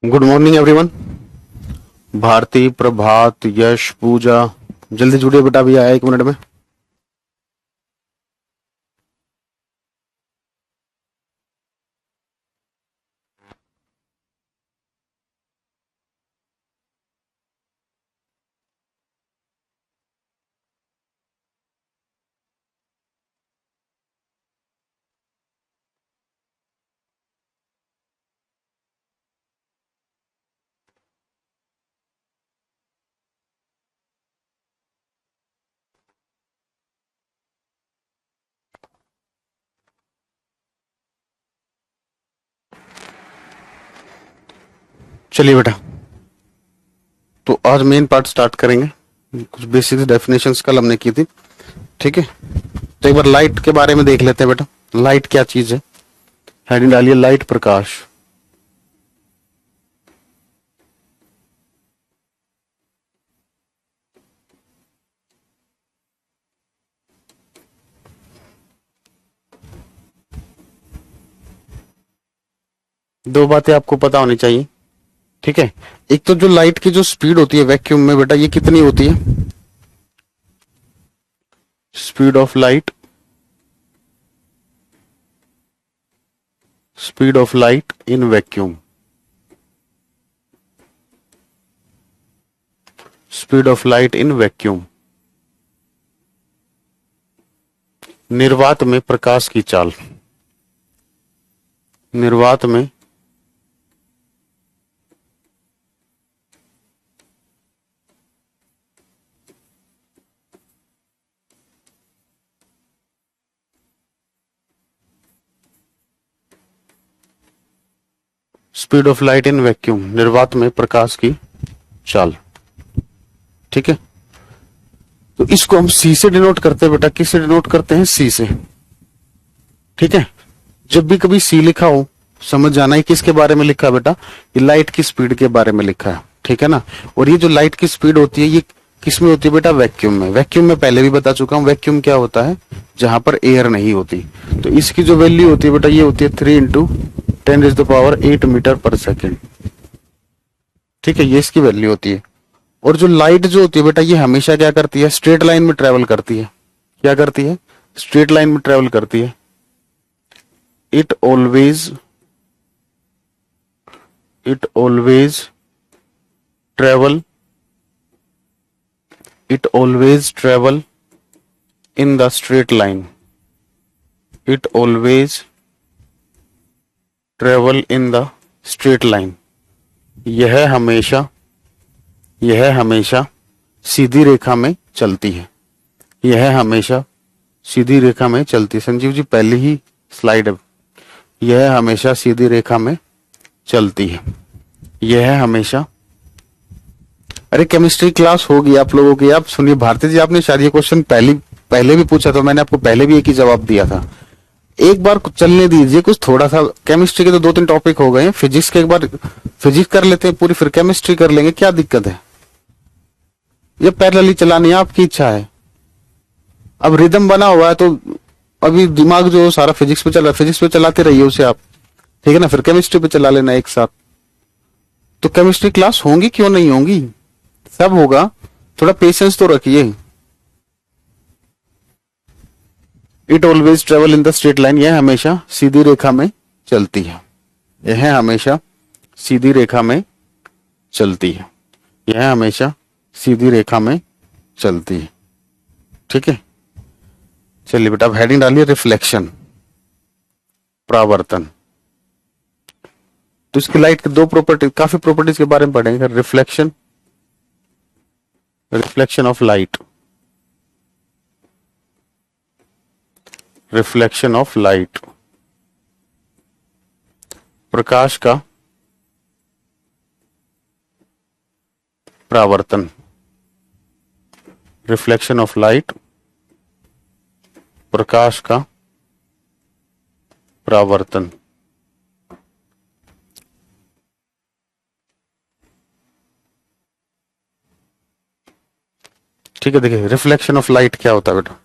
Good morning everyone. Bharti, Prabhat, Yash, Pooja, जल्दी जुड़िए बेटा, अभी आया 1 मिनट में। चलिए बेटा, तो आज मेन पार्ट स्टार्ट करेंगे। कुछ बेसिक्स डेफिनेशंस कल हमने की थी, ठीक है। तो एक बार लाइट के बारे में देख लेते हैं बेटा। लाइट क्या चीज है? हेडिंग डालिए, लाइट प्रकाश। दो बातें आपको पता होनी चाहिए, ठीक है। एक तो जो लाइट की जो स्पीड होती है वैक्यूम में बेटा, ये कितनी होती है? Speed of light, speed of light in vacuum, speed of light in vacuum. निर्वात में प्रकाश की चाल, निर्वात में speed of light in vacuum, निर्वात में प्रकाश की चाल, ठीक है। तो इसको हम सी से डिनोट करते हैं बेटा। किससे डिनोट करते हैं? सी से, ठीक है। जब भी कभी सी लिखा हो, समझ जाना है किसके बारे में लिखा है बेटा। ये लाइट की स्पीड के बारे में लिखा है, ठीक है ना। और ये जो लाइट की स्पीड होती है, ये किस में होती है बेटा? वैक्यूम में। वैक्यूम में पहले भी बता चुका हूं, वैक्यूम क्या होता है? जहां पर एयर नहीं होती। तो इसकी जो वैल्यू होती है बेटा, ये होती है 3 इंटू 10⁸ मीटर पर सेकेंड, ठीक है। ये इसकी वैल्यू होती है। और जो लाइट जो होती है बेटा, ये हमेशा क्या करती है? स्ट्रेट लाइन में ट्रेवल करती है। क्या करती है? स्ट्रेट लाइन में ट्रेवल करती है। It always, it always travel, it always travel in the straight line, it always travel in the straight line. यह हमेशा, यह हमेशा सीधी रेखा में चलती है। यह हमेशा सीधी रेखा में चलती है। संजीव जी पहली ही स्लाइड है। यह हमेशा सीधी रेखा में चलती है। यह हमेशा, अरे केमिस्ट्री क्लास होगी आप लोगों की। आप सुनिए भारती जी, आपने शायद ये क्वेश्चन पहले भी पूछा था। मैंने आपको पहले भी एक ही जवाब दिया था। एक बार चलने दीजिए कुछ थोड़ा सा। केमिस्ट्री के तो 2-3 टॉपिक हो गए हैं। फिजिक्स के एक बार फिजिक्स कर लेते हैं पूरी, फिर केमिस्ट्री कर लेंगे। क्या दिक्कत है? ये पैरेलली चलानी है, आपकी इच्छा है। अब रिदम बना हुआ है तो अभी दिमाग जो सारा फिजिक्स पे चल रहा है, फिजिक्स पे चलाते रहिए उसे आप, ठीक है ना। फिर केमिस्ट्री पे चला लेना एक साथ। तो केमिस्ट्री क्लास होंगी, क्यों नहीं होंगी? सब होगा, थोड़ा पेशेंस तो रखिए। It always travel in the straight line, यह हमेशा सीधी रेखा में चलती है। यह हमेशा सीधी रेखा में चलती है। यह हमेशा सीधी रेखा में चलती है, ठीक है। चलिए बेटा, अब हेडिंग डालिए, रिफ्लेक्शन, परावर्तन। तो इसकी लाइट के दो प्रॉपर्टी, काफी प्रॉपर्टीज के बारे में पढ़ेंगे। Reflection, reflection of light, reflection of light, प्रकाश का परावर्तन, रिफ्लेक्शन ऑफ लाइट, प्रकाश का परावर्तन। ठीक है, देखिए रिफ्लेक्शन ऑफ लाइट क्या होता है बेटा।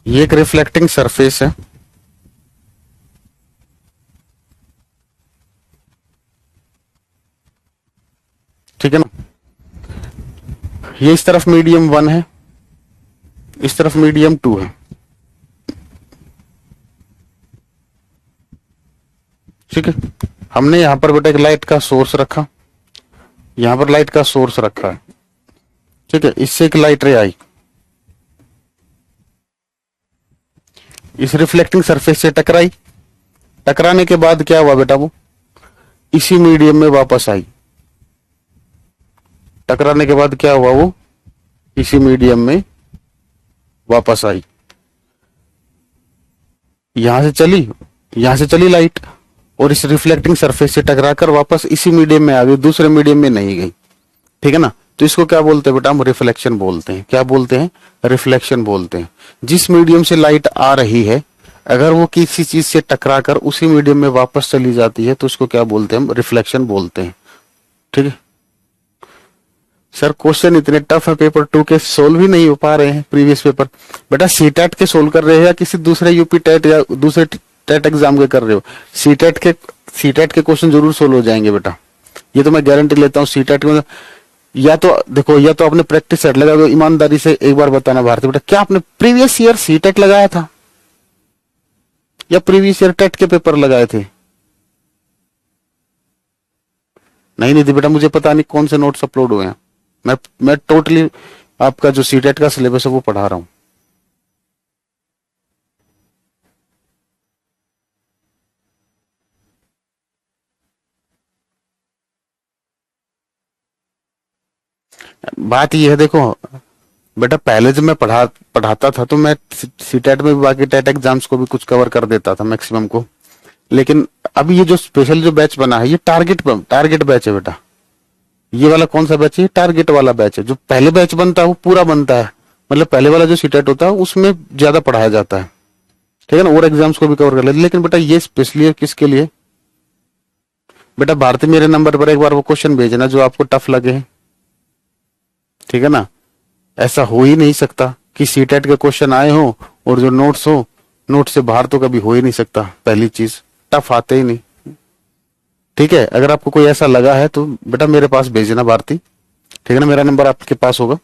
ये एक रिफ्लेक्टिंग सरफेस है, ये इस तरफ मीडियम 1 है, इस तरफ मीडियम 2 है। ठीक है, हमने यहां पर बेटा एक लाइट का सोर्स रखा, यहां पर लाइट का सोर्स रखा है। ठीक है, इससे एक लाइट रे आई, इस रिफ्लेक्टिंग सरफेस से टकराई, टकराने के बाद क्या हुआ बेटा, वो इसी मीडियम में वापस आई। टकराने के बाद क्या हुआ, वो इसी मीडियम में वापस आई। यहां से चली लाइट और इस रिफ्लेक्टिंग सरफेस से टकराकर वापस इसी मीडियम में आ गई, दूसरे मीडियम में नहीं गई। ठीक है ना, तो इसको क्या बोलते हैं बेटा, हम रिफ्लेक्शन बोलते हैं। क्या बोलते हैं, रिफ्लेक्शन बोलते हैं। जिस मीडियम से लाइट आ रही है, अगर वो किसी चीज से टकराकर उसी मीडियम में वापस चली जाती है तो उसको क्या बोलते हैं, हम रिफ्लेक्शन बोलते हैं। ठीक है सर, क्वेश्चन इतने टफ है, पेपर 2 के सोल्व ही नहीं हो पा रहे हैं प्रीवियस पेपर। बेटा सीटेट के सोल्व कर रहे हो या किसी दूसरे यूपी टेट या दूसरे टेट एग्जाम के कर रहे हो? सीटेट के क्वेश्चन जरूर सोल्व हो जाएंगे बेटा, ये तो मैं गारंटी लेता हूँ। सीटेट में या तो देखो, या तो आपने प्रैक्टिस सेट लगा दो। ईमानदारी से एक बार बताना भारती बेटा, क्या आपने प्रीवियस ईयर सीटेट लगाया था या प्रीवियस ईयर टेट के पेपर लगाए थे? नहीं नहीं बेटा, मुझे पता नहीं कौन से नोट्स अपलोड हुए हैं। मैं टोटली आपका जो सीटेट का सिलेबस है वो पढ़ा रहा हूं। बात यह है, देखो बेटा, पहले जब मैं पढ़ाता था तो मैं सीटेट में भी बाकी टेट एग्जाम्स को भी कुछ कवर कर देता था मैक्सिमम को। लेकिन अभी ये जो स्पेशल जो बैच बना है, ये टारगेट बैच है बेटा। ये वाला कौन सा बैच है, टारगेट वाला बैच है। जो पहले बैच बनता है वो पूरा बनता है, मतलब पहले वाला जो सीटेट होता है उसमें ज्यादा पढ़ाया जाता है। ठीक है ना, और एग्जाम्स को भी कवर कर लेते। लेकिन बेटा ये स्पेशली किसके लिए बेटा, भारती मेरे नंबर पर एक बार वो क्वेश्चन भेजना जो आपको टफ लगे। ठीक है ना, ऐसा हो ही नहीं सकता कि सीटेट के क्वेश्चन आए हो और जो नोट्स हो, नोट से बाहर तो कभी हो ही नहीं सकता। पहली चीज, टफ आते ही नहीं। ठीक है, अगर आपको कोई ऐसा लगा है तो बेटा मेरे पास भेजना भारती। ठीक है ना, मेरा नंबर आपके पास होगा।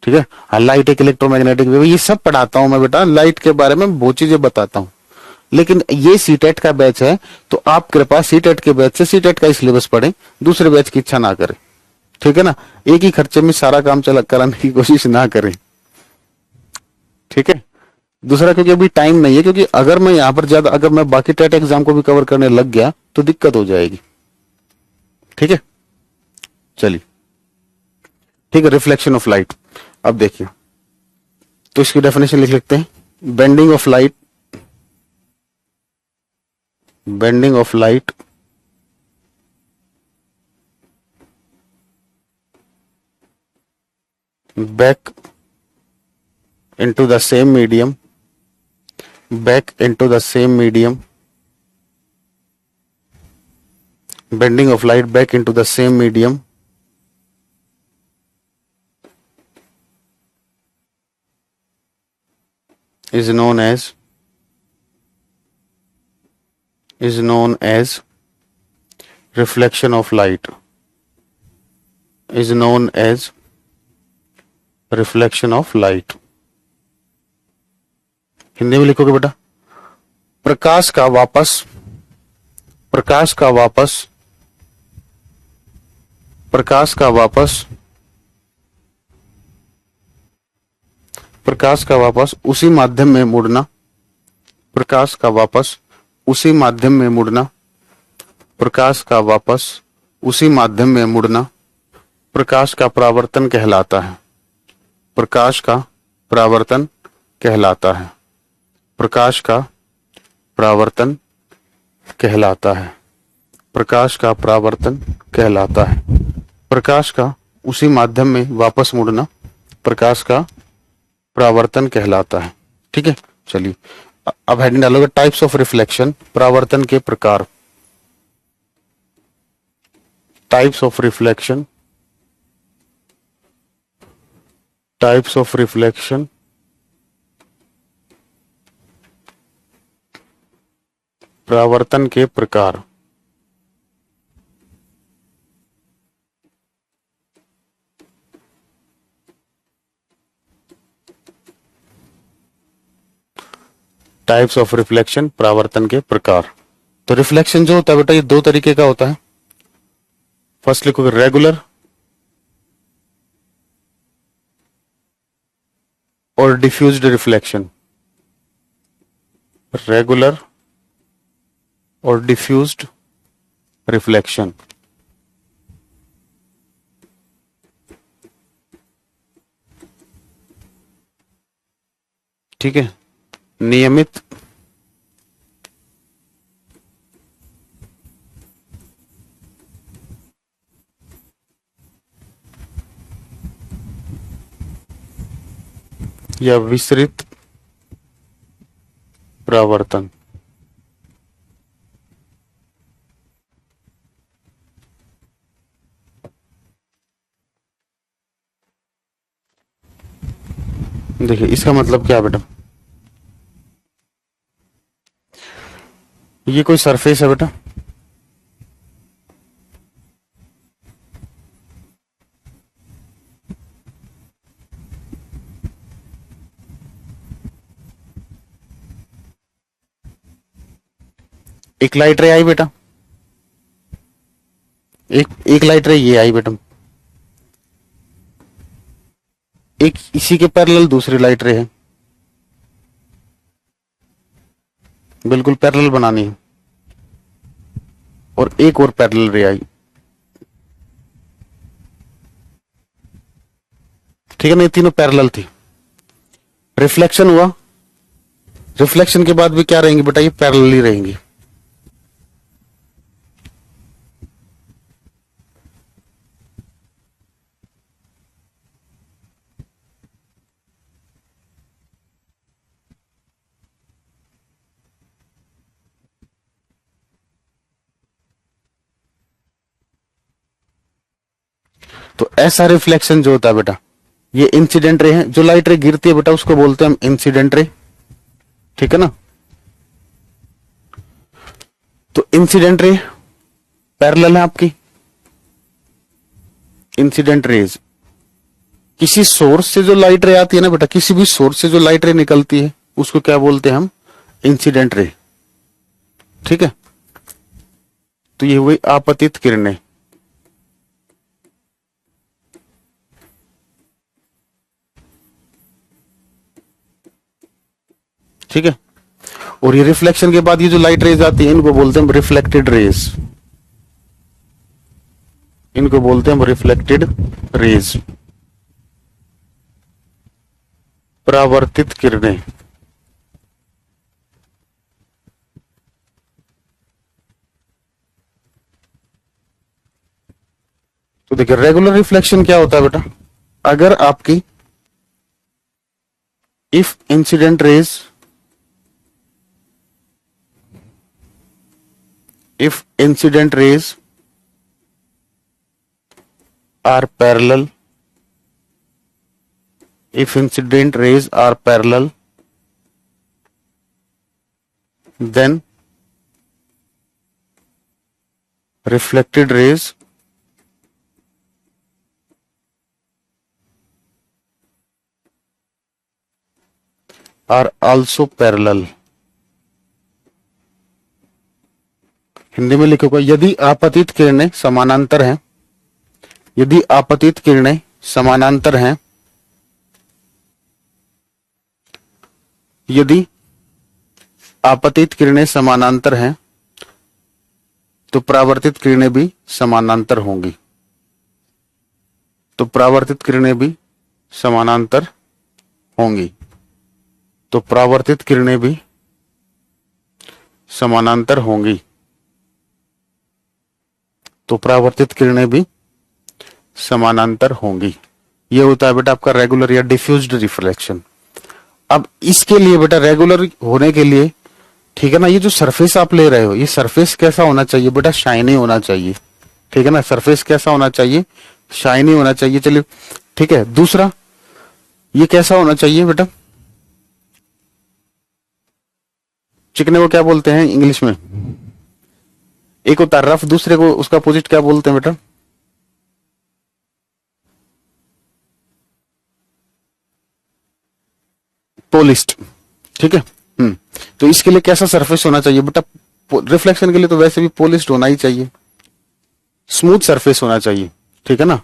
ठीक है, हाँ, लाइट एक इलेक्ट्रोमैग्नेटिक वेव ये सब पढ़ाता हूं मैं बेटा, लाइट के बारे में बहुत चीजें बताता हूं। लेकिन ये सीटेट का बैच है तो आप कृपया सीटेट के बैच से सीटेट का सिलेबस पढ़ें, दूसरे बैच की इच्छा ना करें। ठीक है ना, एक ही खर्चे में सारा काम चला कराने की कोशिश ना करें। ठीक है, दूसरा क्योंकि अभी टाइम नहीं है, क्योंकि अगर मैं यहां पर ज्यादा, अगर मैं बाकी टेट एग्जाम को भी कवर करने लग गया तो दिक्कत हो जाएगी। ठीक है, चलिए। ठीक है, रिफ्लेक्शन ऑफ लाइट। अब देखिए, तो इसकी डेफिनेशन लिख लेते हैं। Bending of light, bending of light back into the same medium, back into the same medium, bending of light back into the same medium is known as reflection of light, is known as reflection of light. Hindi में लिखोगे बेटा, प्रकाश का वापस प्रकाश का वापस प्रकाश का वापस प्रकाश का वापस उसी माध्यम में मुड़ना, प्रकाश का वापस उसी माध्यम में मुड़ना, प्रकाश का वापस उसी माध्यम में मुड़ना प्रकाश का परावर्तन कहलाता है। प्रकाश का परावर्तन कहलाता है। प्रकाश का परावर्तन कहलाता है। प्रकाश का परावर्तन कहलाता है। प्रकाश का उसी माध्यम में वापस मुड़ना प्रकाश का परावर्तन कहलाता है। ठीक है, चलिए अब हेडिंग डालोगे, टाइप्स ऑफ रिफ्लेक्शन, परावर्तन के प्रकार। Types of reflection, types of reflection, परावर्तन के प्रकार। टाइप्स ऑफ रिफ्लेक्शन, परावर्तन के प्रकार। तो रिफ्लेक्शन जो होता है बेटा ये दो तरीके का होता है। फर्स्ट लिखोगे रेगुलर और डिफ्यूज्ड रिफ्लेक्शन। रेगुलर और डिफ्यूज्ड रिफ्लेक्शन। ठीक है, नियमित या विस्तृत परावर्तन। देखिए इसका मतलब क्या है बेटा, ये कोई सरफेस है बेटा, एक लाइट रे आई बेटा, एक लाइट रे ये आई बेटा, एक इसी के पैरेलल दूसरी लाइट रे है, बिल्कुल पैरेलल बनानी है, और एक और पैरेलल रे आई। ठीक है ना, ये तीनों पैरेलल थी, रिफ्लेक्शन हुआ, रिफ्लेक्शन के बाद भी क्या रहेंगी बेटा, ये पैरेलल ही रहेंगी। तो ऐसा रिफ्लेक्शन जो होता है बेटा, ये इंसिडेंट रे है, जो लाइट रे गिरती है बेटा उसको बोलते हैं हम इंसिडेंट रे। ठीक है ना, तो इंसिडेंट रे पैरेलल है आपकी, इंसिडेंट रेज किसी सोर्स से जो लाइट रे आती है ना बेटा, किसी भी सोर्स से जो लाइट रे निकलती है उसको क्या बोलते हैं हम, इंसिडेंट रे। ठीक है, तो ये हुई आपतित किरणें। ठीक है, और ये रिफ्लेक्शन के बाद ये जो लाइट रेज आती है इनको बोलते हैं रिफ्लेक्टेड रेज, इनको बोलते हैं रिफ्लेक्टेड रेज, परावर्तित किरणें। तो देखिए रेगुलर रिफ्लेक्शन क्या होता है बेटा, अगर आपकी if incident raise, if incident rays are parallel, if incident rays are parallel, then reflected rays are also parallel। Hindi में लिखोगे यदि आपतित किरणें समानांतर हैं, यदि आपतित किरणें समानांतर हैं, यदि आपतित किरणें समानांतर हैं तो परावर्तित किरणें भी समानांतर होंगी, तो परावर्तित किरणें भी समानांतर होंगी, तो परावर्तित किरणें भी समानांतर होंगी, तो परावर्तित किरणें भी समानांतर होंगी। ये होता है बेटा आपका रेगुलर या डिफ्यूज्ड रिफ्लेक्शन। अब इसके लिए बेटा रेगुलर होने के लिए, ठीक है ना, ये जो सरफेस आप ले रहे हो ये सरफेस कैसा होना चाहिए बेटा, शाइनी होना चाहिए। ठीक है ना, सरफेस कैसा होना चाहिए, शाइनी होना चाहिए। चलिए ठीक है, दूसरा ये कैसा होना चाहिए बेटा, चिकने को क्या बोलते हैं इंग्लिश में, एक होता है रफ, दूसरे को उसका अपोजिट क्या बोलते हैं बेटा, पोलिस्ट। ठीक है, तो इसके लिए कैसा सरफेस होना चाहिए बेटा? रिफ्लेक्शन के लिए तो वैसे भी पॉलिश्ड होना ही चाहिए, स्मूथ सरफेस होना चाहिए, ठीक है ना।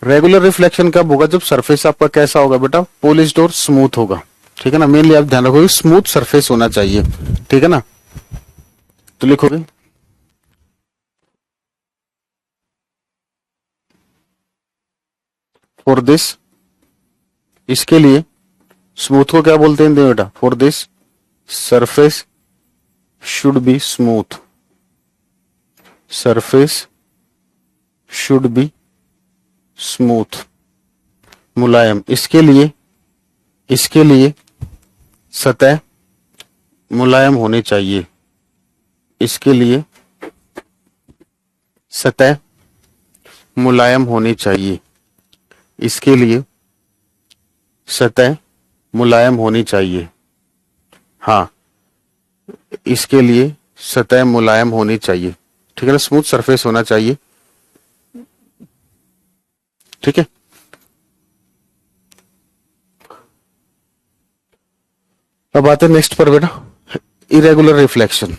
रेगुलर रिफ्लेक्शन कब होगा? जब सरफेस आपका कैसा होगा बेटा? पॉलिश्ड और स्मूथ होगा, ठीक है ना। मेनली आप ध्यान रखोगे स्मूथ सरफेस होना चाहिए, ठीक है ना। तो लिखोगे फॉर दिस, इसके लिए स्मूथ को क्या बोलते हैं बेटा? For this surface should be smooth, surface should be smooth, मुलायम। इसके लिए सतह मुलायम होनी चाहिए, इसके लिए सतह मुलायम होनी चाहिए, इसके लिए सतह मुलायम होनी चाहिए। हाँ, इसके लिए सतह मुलायम होनी चाहिए, ठीक है ना। स्मूथ सरफेस होना चाहिए, ठीक है। अब आते हैं नेक्स्ट पर बेटा, irregular reflection.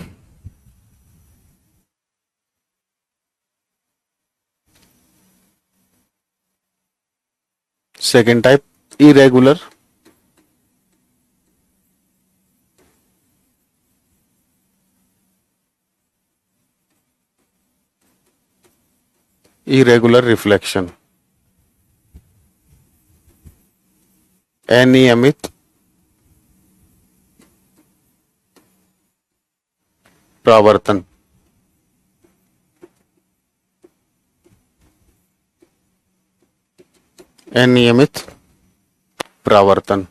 Second type, irregular irregular reflection, अनियमित परावर्तन। अनियमित परावर्तन।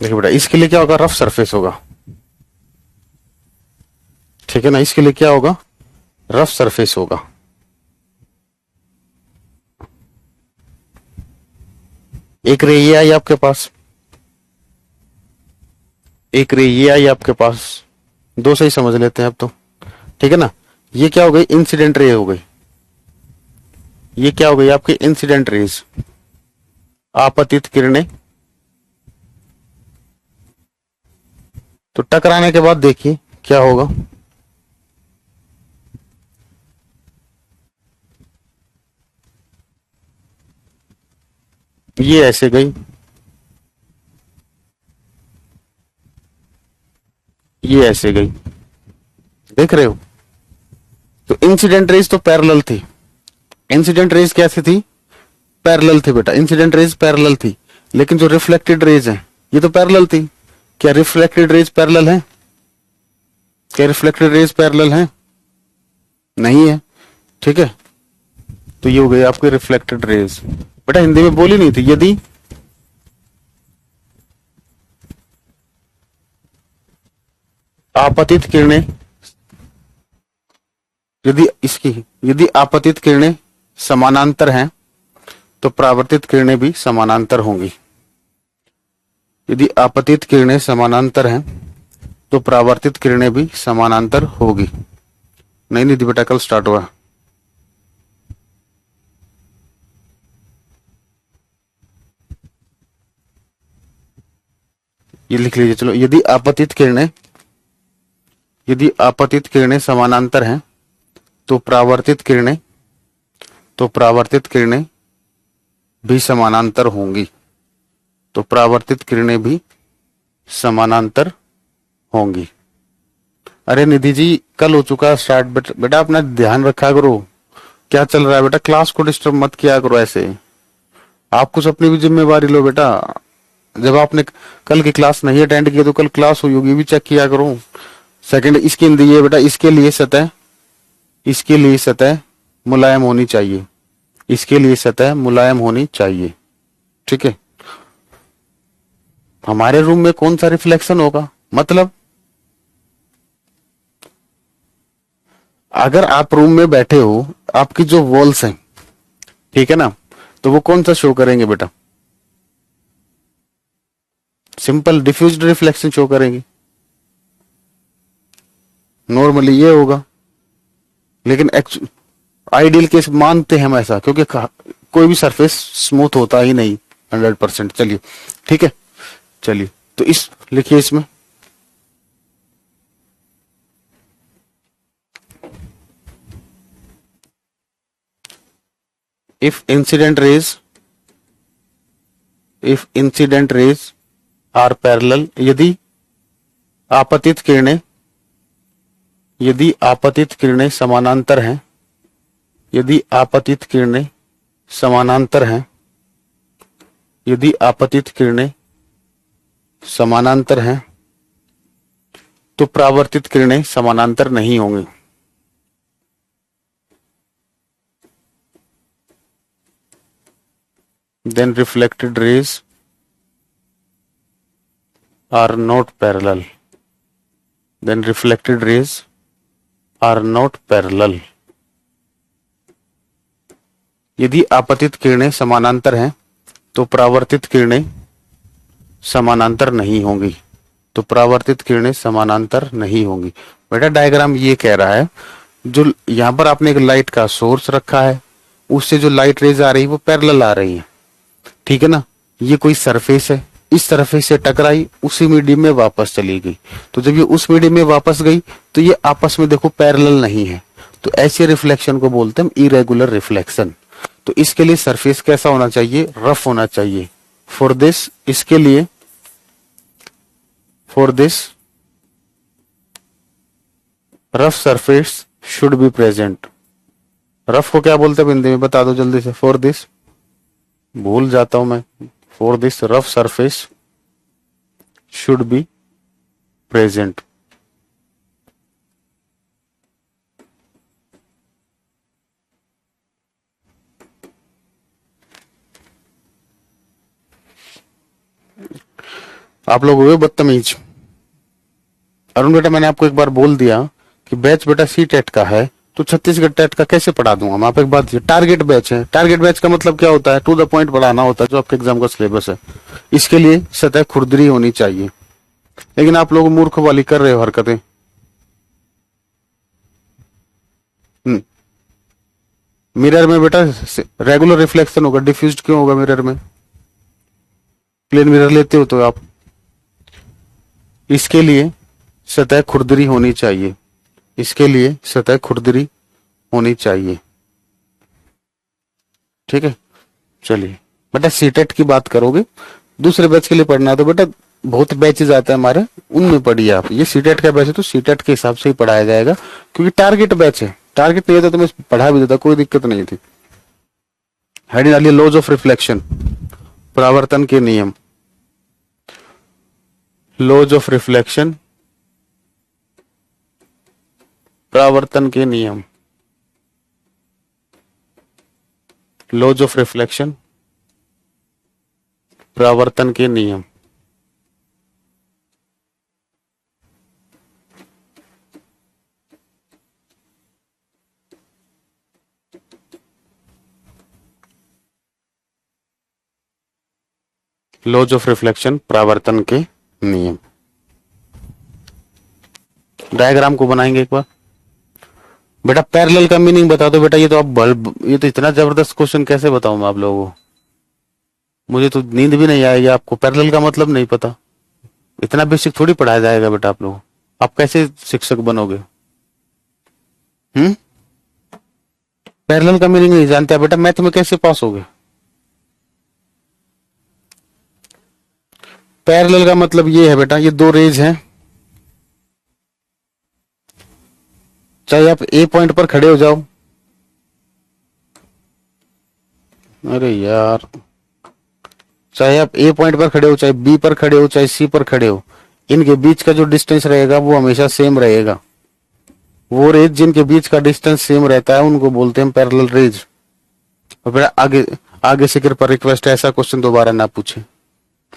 देखिए बेटा, इसके लिए क्या होगा? रफ सरफेस होगा, ठीक है ना। इसके लिए क्या होगा? रफ सरफेस होगा। एक रे ये आई आपके पास, एक रे ये आई आपके पास, दो से ही समझ लेते हैं अब तो, ठीक है ना। ये क्या हो गई? इंसिडेंट रे हो गई। ये क्या हो गई? आपकी इंसिडेंट रेज, आपतित किरणें। तो टकराने के बाद देखिए क्या होगा। ये ऐसे गई, ये ऐसे गई, देख रहे हो। तो इंसिडेंट रेज तो पैरेलल थी, इंसिडेंट रेज कैसी थी? पैरेलल थी बेटा, इंसिडेंट रेज पैरेलल थी। लेकिन जो रिफ्लेक्टेड रेज है ये तो पैरेलल थी। क्या रिफ्लेक्टेड रेज पैरेलल है? क्या रिफ्लेक्टेड रेज पैरेलल है? नहीं है, ठीक है। तो ये हो गई आपकी रिफ्लेक्टेड रेज। बेटा हिंदी में बोली नहीं थी, यदि आपतित किरणें, यदि आपतित किरणें समानांतर हैं तो परावर्तित किरणें भी समानांतर होंगी। यदि आपतित किरणें समानांतर हैं तो परावर्तित किरणें भी समानांतर होगी। नहीं निधि बेटा, कल स्टार्ट हुआ। ये लिख लीजिए, चलो। यदि आपतित किरणें समानांतर हैं तो परावर्तित किरणें भी समानांतर होंगी, तो परावर्तित किरणें भी समानांतर होंगी। अरे निधि जी, कल हो चुका स्टार्ट। बेटा अपना ध्यान रखा करो, क्या चल रहा है बेटा। क्लास को डिस्टर्ब मत किया करो ऐसे, आप कुछ अपनी भी जिम्मेवारी लो बेटा। जब आपने कल की क्लास नहीं अटेंड की तो कल क्लास हुई होगी भी चेक किया करो। सेकंड, इसकी हिंदी है बेटा, इसके लिए सतह मुलायम होनी चाहिए, इसके लिए सतह मुलायम होनी चाहिए, ठीक है। हमारे रूम में कौन सा रिफ्लेक्शन होगा? मतलब अगर आप रूम में बैठे हो, आपकी जो वॉल्स हैं, ठीक है ना, तो वो कौन सा शो करेंगे बेटा? सिंपल डिफ्यूज्ड रिफ्लेक्शन शो करेंगे। नॉर्मली ये होगा, लेकिन आइडियल केस मानते हैं हम ऐसा, क्योंकि कोई भी सरफेस स्मूथ होता ही नहीं, 100%। चलिए ठीक है, चलिए तो इस लिखिए इसमें if incident rays are parallel, यदि आपतित किरणें समानांतर हैं, यदि आपतित किरणें समानांतर हैं, यदि आपतित किरणें समानांतर हैं, तो परावर्तित किरणें समानांतर नहीं होंगी। Then reflected rays are not parallel. Then reflected rays are not parallel. यदि आपतित किरणें समानांतर हैं तो परावर्तित किरणें समानांतर नहीं होंगी, तो परावर्तित किरणें समानांतर नहीं होंगी। बेटा डायग्राम ये कह रहा है, जो यहां पर आपने एक लाइट का सोर्स रखा है, उससे जो लाइट रेज आ रही है वो पैरेलल आ रही है, ठीक है ना। ये कोई सरफेस है, इस सरफेस से टकराई, उसी मीडियम में वापस चली गई, तो जब ये उस मीडियम में वापस गई तो ये आपस में देखो पैरेलल नहीं है, तो ऐसे रिफ्लेक्शन को बोलते हैं इरेगुलर रिफ्लेक्शन। तो इसके लिए सरफेस कैसा होना चाहिए, रफ होना चाहिए। फॉर दिस, इसके लिए for this rough surface should be present. Rough को क्या बोलते हैं हिंदी में, बता दो जल्दी से। फॉर दिस, भूल जाता हूं मैं, for this rough surface should be present. आप लोग हुए बदतमीज। अरुण बेटा मैंने आपको एक बार बोल दिया कि बैच बेटा सी टेट का है, तो छत्तीसगढ़ टेट का कैसे पढ़ा दूंगा मैं। आप एक बात, टारगेट बैच है, टारगेट बैच का मतलब क्या होता है, टू द पॉइंट पढ़ाना होता है, जो आपके एग्जाम का सिलेबस है। इसके लिए सतह खुरदरी होनी चाहिए, लेकिन आप लोग मूर्ख वाली कर रहे हो हरकतें। मिरर में बेटा रेगुलर रिफ्लेक्शन होगा, डिफ्यूज्ड क्यों होगा मिरर में, प्लेन मिरर लेते हो तो आप। इसके लिए सतह खुरदरी होनी चाहिए, इसके लिए सतह खुरदरी होनी चाहिए, ठीक है। चलिए बेटा सीटेट की बात करोगे, दूसरे बैच के लिए पढ़ना है तो बेटा बहुत बैचेज आते हैं हमारे, उनमें पढ़िए आप। ये सीटेट का बैच है तो सीटेट के हिसाब से ही पढ़ाया जाएगा, क्योंकि टारगेट बैच है। टारगेट नहीं होता तो मैं पढ़ा भी देता, कोई दिक्कत नहीं थी। हेडिंग डालिए लॉज ऑफ रिफ्लेक्शन, परावर्तन के नियम। लॉज ऑफ रिफ्लेक्शन, परावर्तन के नियम। लॉज ऑफ रिफ्लेक्शन, परावर्तन के नियम। लॉज ऑफ रिफ्लेक्शन, परावर्तन के नियम। डायग्राम को बनाएंगे एक बार। बेटा पैरेलल का मीनिंग बता दो बेटा, ये तो आप बल्ब, ये तो इतना जबरदस्त क्वेश्चन कैसे बताऊं मैं आप लोगों को, मुझे तो नींद भी नहीं आएगी। आपको पैरेलल का मतलब नहीं पता, इतना बेसिक थोड़ी पढ़ाया जाएगा बेटा आप लोगों, आप कैसे शिक्षक बनोगे। पैरेलल का मीनिंग नहीं जानते बेटा, मैथ में कैसे पास होगे। पैरेलल का मतलब ये है बेटा, ये दो रेज हैं, चाहे आप ए पॉइंट पर खड़े हो जाओ, अरे यार, चाहे आप ए पॉइंट पर खड़े हो, चाहे बी पर खड़े हो, चाहे सी पर खड़े हो, इनके बीच का जो डिस्टेंस रहेगा वो हमेशा सेम रहेगा। वो रेज जिनके बीच का डिस्टेंस सेम रहता है उनको बोलते हैं पैरेलल रेज। और बेटा आगे आगे से कृपया रिक्वेस्ट है, ऐसा क्वेश्चन दोबारा ना पूछे,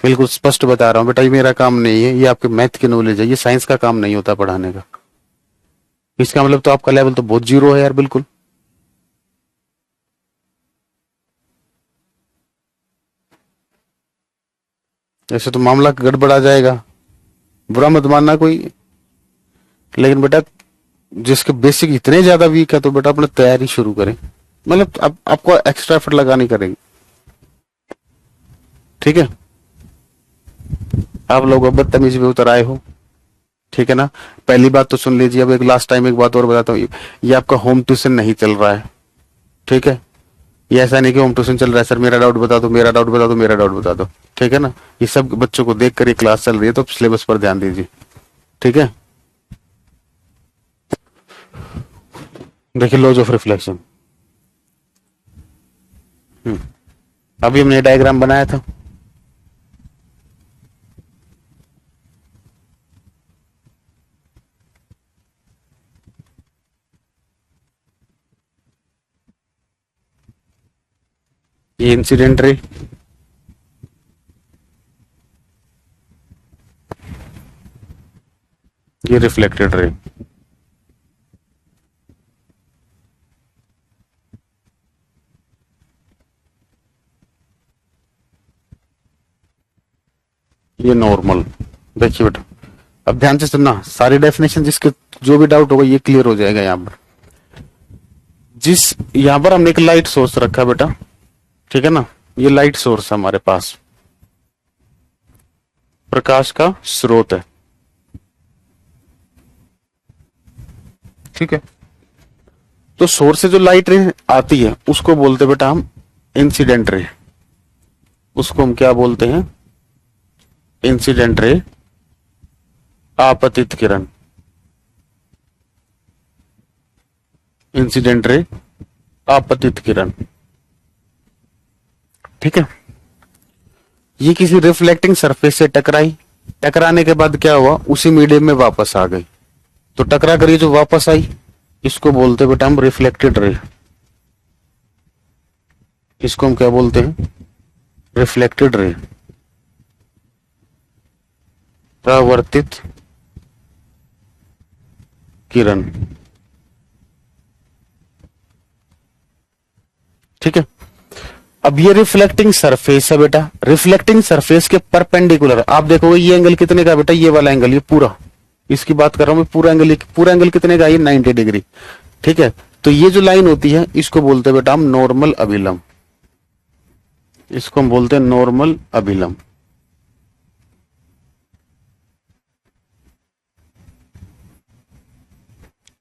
बिल्कुल स्पष्ट बता रहा हूं बेटा, ये मेरा काम नहीं है, ये आपके मैथ की नॉलेज है, ये साइंस का काम नहीं होता पढ़ाने का। इसका मतलब तो आपका लेवल तो बहुत जीरो है यार, बिल्कुल। ऐसे तो मामला गड़बड़ा जाएगा, बुरा मत मानना कोई, लेकिन बेटा जिसके बेसिक इतने ज्यादा वीक है तो बेटा अपने तैयारी शुरू करें, मतलब आपको एक्स्ट्रा एफर्ट लगानी करेंगे। ठीक है, आप लोग अब बदतमीजी पे उतर आए हो, ठीक है ना। पहली बात तो सुन लीजिए। अब एक लास्ट टाइम एक बात और बताता हूँ, ये आपका होम ट्यूशन नहीं चल रहा है, ठीक है। ये ऐसा नहीं कि होम ट्यूशन चल रहा है, सर मेरा डाउट बता दो, मेरा डाउट बता दो, मेरा डाउट बता दो, ठीक है ना। ये सब बच्चों को देख कर ये क्लास चल रही है, तो सिलेबस पर ध्यान दीजिए, ठीक है। देखिए लॉज ऑफ रिफ्लेक्शन, अभी हमने डायग्राम बनाया था, ये इंसिडेंट रे, ये रिफ्लेक्टेड रे। ये नॉर्मल। देखिए बेटा, अब ध्यान से सुनना, सारी डेफिनेशन जिसके जो भी डाउट होगा ये क्लियर हो जाएगा। यहाँ पर यहाँ पर हमने एक लाइट सोर्स रखा बेटा, ठीक है ना। ये लाइट सोर्स हमारे पास प्रकाश का स्रोत है, ठीक है। तो सोर्स से जो लाइट रे आती है उसको बोलते बेटा हम इंसिडेंट रे। उसको हम क्या बोलते हैं? इंसिडेंट रे, आपतित किरण। इंसिडेंट रे, आपतित किरण, ठीक है। ये किसी रिफ्लेक्टिंग सरफेस से टकराई, टकराने के बाद क्या हुआ, उसी मीडियम में वापस आ गई। तो टकरा कर ये जो वापस आई इसको बोलते बेटा हम रिफ्लेक्टेड रे। इसको हम क्या बोलते हैं? रिफ्लेक्टेड रे, परावर्तित किरण, ठीक है। अब ये रिफ्लेक्टिंग सरफेस है बेटा, रिफ्लेक्टिंग सरफेस के परपेंडिकुलर आप देखोगे ये एंगल कितने का बेटा, ये वाला एंगल, ये पूरा, इसकी बात कर रहा हूं मैं, पूरा एंगल कितने का, ये 90 डिग्री, ठीक है। तो ये जो लाइन होती है इसको बोलते हैं बेटा हम नॉर्मल अभिलंब। इसको हम बोलते हैं नॉर्मल अभिलंब,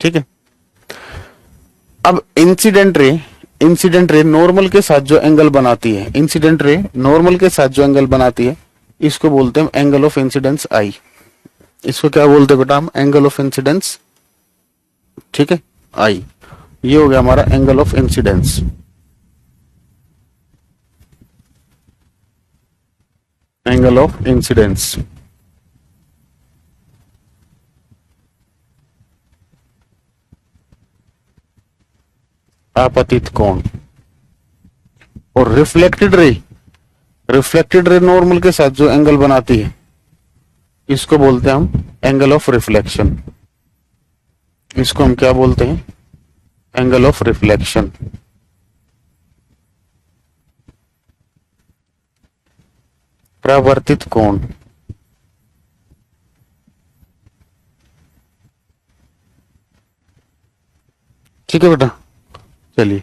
ठीक है। अब इंसिडेंट रे नॉर्मल के साथ जो एंगल बनाती है, इंसिडेंट रे नॉर्मल के साथ जो एंगल बनाती है इसको बोलते हैं एंगल ऑफ इंसिडेंस आई। इसको क्या बोलते हैं बेटा हम? एंगल ऑफ इंसिडेंस, ठीक है, आई। ये हो गया हमारा angle of incidence. Angle of incidence, आपतित कोण। और रिफ्लेक्टेड रे नॉर्मल के साथ जो एंगल बनाती है इसको बोलते हैं हम एंगल ऑफ रिफ्लेक्शन। इसको हम क्या बोलते हैं? एंगल ऑफ रिफ्लेक्शन, परावर्तित कोण। ठीक है बेटा, चलिए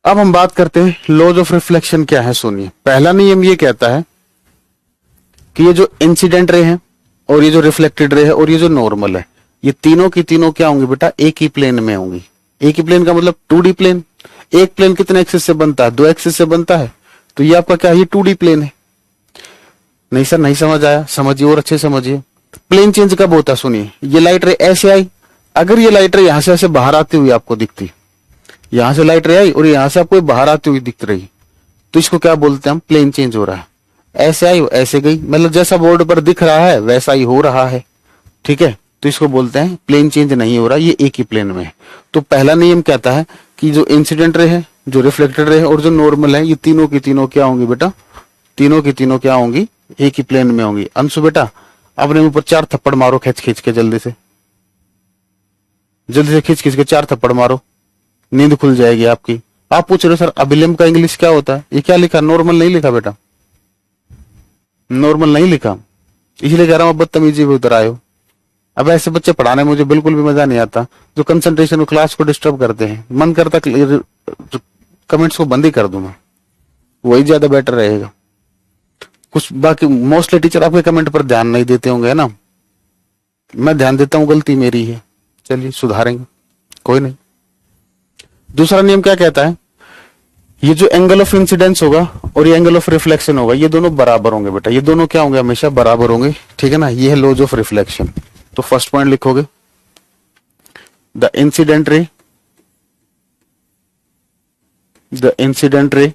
अब हम बात करते हैं लॉज ऑफ रिफ्लेक्शन क्या है। सुनिए, पहला नियम ये कहता है कि ये जो इंसिडेंट रे है और ये जो रिफ्लेक्टेड रे है और ये जो नॉर्मल है, ये तीनों की तीनों क्या होंगी बेटा? एक ही प्लेन में होंगी। एक ही प्लेन का मतलब 2D प्लेन। एक प्लेन कितने एक्सिस से बनता है? 2 एक्सिस से बनता है। तो ये आपका क्या है? ये 2D प्लेन है। नहीं सर नहीं समझ आया, समझिए और अच्छे समझिए। प्लेन चेंज कब होता है? सुनिए, ये लाइट रे ऐसे आई, अगर ये लाइट रे यहां से ऐसे बाहर आती हुई आपको दिखती, यहां से लाइट रे आई और यहां से आपको बाहर आती हुई दिख रही, तो इसको क्या बोलते हैं हम? प्लेन चेंज हो रहा है। ऐसे आई ऐसे गई, मतलब जैसा बोर्ड पर दिख रहा है वैसा ही हो रहा है, ठीक है। तो इसको बोलते हैं प्लेन चेंज नहीं हो रहा, ये एक ही प्लेन में है। तो पहला नियम कहता है कि जो इंसिडेंट रे है, जो रिफ्लेक्टेड रे है और जो नॉर्मल है, ये तीनों की तीनों क्या होंगी बेटा? तीनों की तीनों क्या होंगी? एक ही प्लेन में होंगी। अंशु बेटा अपने ऊपर 4 थप्पड़ मारो, खींच खींच के, जल्दी से खींच खींच के 4 थप्पड़ मारो, नींद खुल जाएगी आपकी। आप पूछ रहे हो सर अभिलंब का इंग्लिश क्या होता है? ये क्या लिखा? नॉर्मल नहीं लिखा बेटा, नॉर्मल नहीं लिखा, इसलिए कह रहा हूं बदतमीजी भी उतर आए हो। अब ऐसे बच्चे पढ़ाने में मुझे बिल्कुल भी मजा नहीं आता, जो कंसंट्रेशन को क्लास को डिस्टर्ब करते हैं। मन करता कमेंट्स को बंद ही कर दूं मैं, वही ज्यादा बेटर रहेगा। कुछ बाकी मोस्टली टीचर आपके कमेंट पर ध्यान नहीं देते होंगे, है ना। मैं ध्यान देता हूं, गलती मेरी है, चलिए सुधारेंगे, कोई नहीं। दूसरा नियम क्या कहता है, ये जो एंगल ऑफ इंसिडेंस होगा और ये एंगल ऑफ रिफ्लेक्शन होगा, ये दोनों बराबर होंगे बेटा, ये दोनों क्या होंगे, हमेशा बराबर होंगे, ठीक है ना। ये है लॉज ऑफ रिफ्लेक्शन। तो फर्स्ट पॉइंट लिखोगे, the incident ray, the incident ray,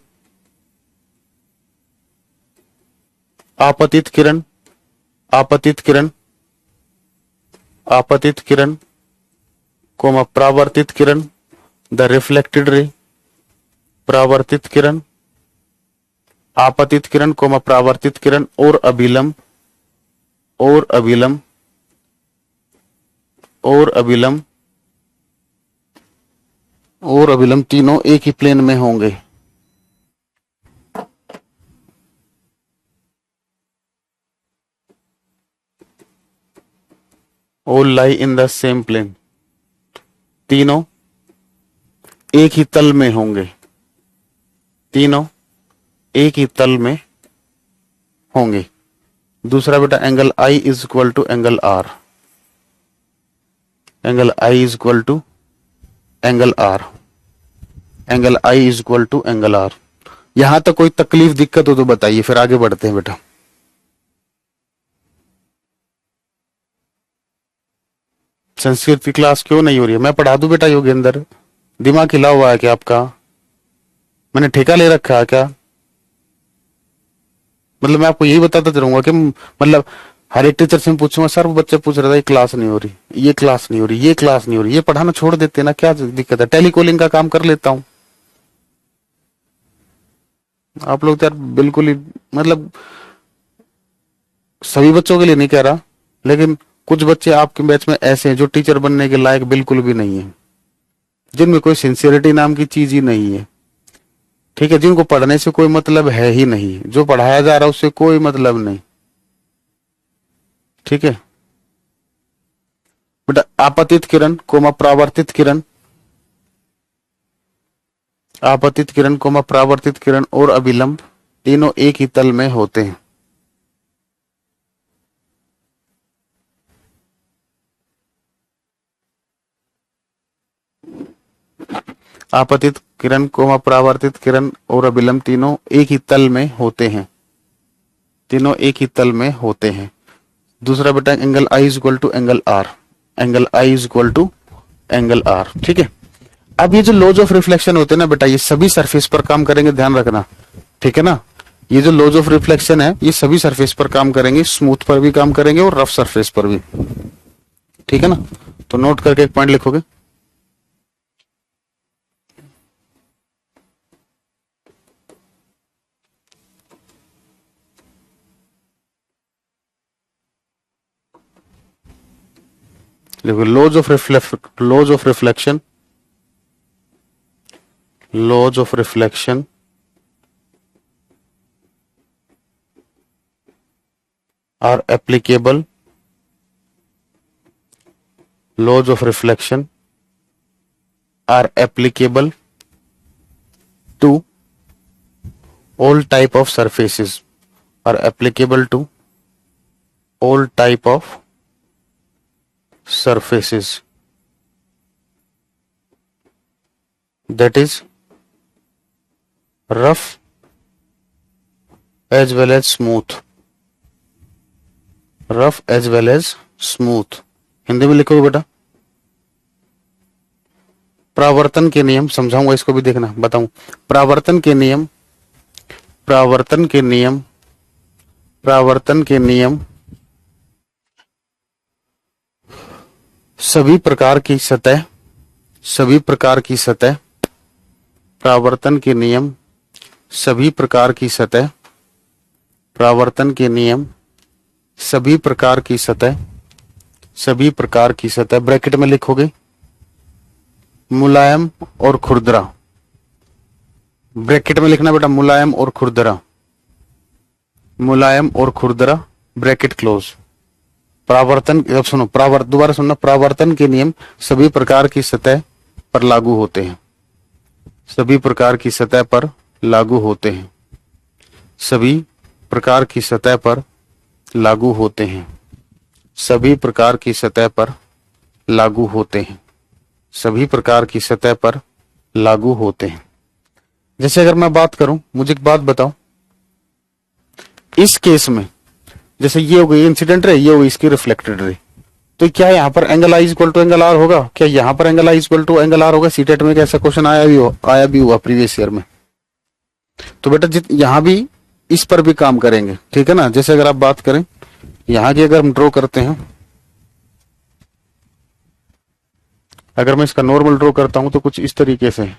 आपतित किरण, आपतित किरण, आपतित किरण, कोमा परावर्तित किरण, द रिफ्लेक्टेड रे, परावर्तित किरण, आपतित किरण, कोमा परावर्तित किरण और अभिलंब, और अभिलंब, और अभिलंब, और अभिलंब तीनों एक ही प्लेन में होंगे। all lie in the same plane, तीनों एक ही तल में होंगे, तीनों एक ही तल में होंगे। दूसरा बेटा angle I is equal to angle R, angle I is equal to angle R, angle I is equal to angle R। यहां तक कोई तकलीफ दिक्कत हो तो बताइए, फिर आगे बढ़ते हैं बेटा। संस्कृत की क्लास क्यों नहीं हो रही है? मैं पढ़ा दूं बेटा योगेंद्र, दिमाग हिला हुआ है क्या आपका? मैंने ठेका ले रखा है क्या? मतलब मैं आपको यही बताता रहूंगा कि मतलब हर एक टीचर से मैं पूछूंगा, सर वो बच्चे पूछ रहा था ये क्लास नहीं हो रही, ये क्लास नहीं हो रही, ये क्लास नहीं हो रही, ये पढ़ाना छोड़ देते ना, क्या दिक्कत है? टेलीकॉलिंग का काम कर लेता हूं। आप लोग तो यार बिल्कुल ही, मतलब सभी बच्चों के लिए नहीं कह रहा, लेकिन कुछ बच्चे आपके बैच में ऐसे हैं जो टीचर बनने के लायक बिल्कुल भी नहीं है, जिनमें कोई सिंसियरिटी नाम की चीज ही नहीं है, ठीक है, जिनको पढ़ने से कोई मतलब है ही नहीं, जो पढ़ाया जा रहा है उससे कोई मतलब नहीं, ठीक है बेटा। आपतित किरण कोमा परावर्तित किरण, आपतित किरण कोमा परावर्तित किरण और अभिलंब तीनों एक ही तल में होते हैं। आपतित किरण कोमा परावर्तित किरण और अभिलंब तीनों एक ही तल में होते हैं, तीनों एक ही तल में होते हैं। दूसरा बेटा angle I is equal to angle R, angle I is equal to angle R, ठीक है। अब ये जो लॉज ऑफ रिफ्लेक्शन होते हैं ना बेटा, ये सभी सरफेस पर काम करेंगे, ध्यान रखना, ठीक है ना। ये जो लॉज ऑफ रिफ्लेक्शन है ये सभी सरफेस पर काम करेंगे, स्मूथ पर भी काम करेंगे और रफ सरफेस पर भी, ठीक है ना। तो नोट करके एक पॉइंट लिखोगे, देखो laws of reflection, laws of reflection are applicable, laws of reflection are applicable to all type of surfaces, are applicable to all type of surfaces, that is rough as well as smooth, rough as well as smooth. Hindi में लिखोगे बेटा, परावर्तन के नियम समझाऊंगा, इसको भी देखना, बताऊं। परावर्तन के नियम, परावर्तन के नियम, परावर्तन के नियम सभी प्रकार की सतह, सभी प्रकार की सतह, परावर्तन के नियम सभी प्रकार की सतह, परावर्तन के नियम सभी प्रकार की सतह, सभी प्रकार की सतह, ब्रैकेट में लिखोगे मुलायम और खुरदरा, ब्रैकेट में लिखना बेटा मुलायम और खुरदरा, मुलायम और खुरदरा, ब्रैकेट क्लोज। परावर्तन, अब सुनो दोबारा सुनना, परावर्तन के नियम सभी प्रकार की सतह पर लागू होते हैं, सभी प्रकार की सतह पर लागू होते हैं, सभी प्रकार की सतह पर लागू होते हैं, सभी प्रकार की सतह पर लागू होते हैं, सभी प्रकार की सतह पर लागू होते हैं। जैसे अगर मैं बात करूं, मुझे एक बात बताओ, इस केस में जैसे ये हो गई इंसिडेंट रे, ये हो गई इसकी रिफ्लेक्टेड रे, तो क्या यहां पर angle I equal to angle R होगा? क्या यहां पर angle I equal to angle R होगा? सीटेट में कैसा क्वेश्चन आया भी हुआ प्रीवियस ईयर में। तो बेटा यहां भी इस पर भी काम करेंगे, ठीक है ना। जैसे अगर आप बात करें यहां की, अगर हम ड्रॉ करते हैं, अगर मैं इसका नॉर्मल ड्रॉ करता हूं तो कुछ इस तरीके से है,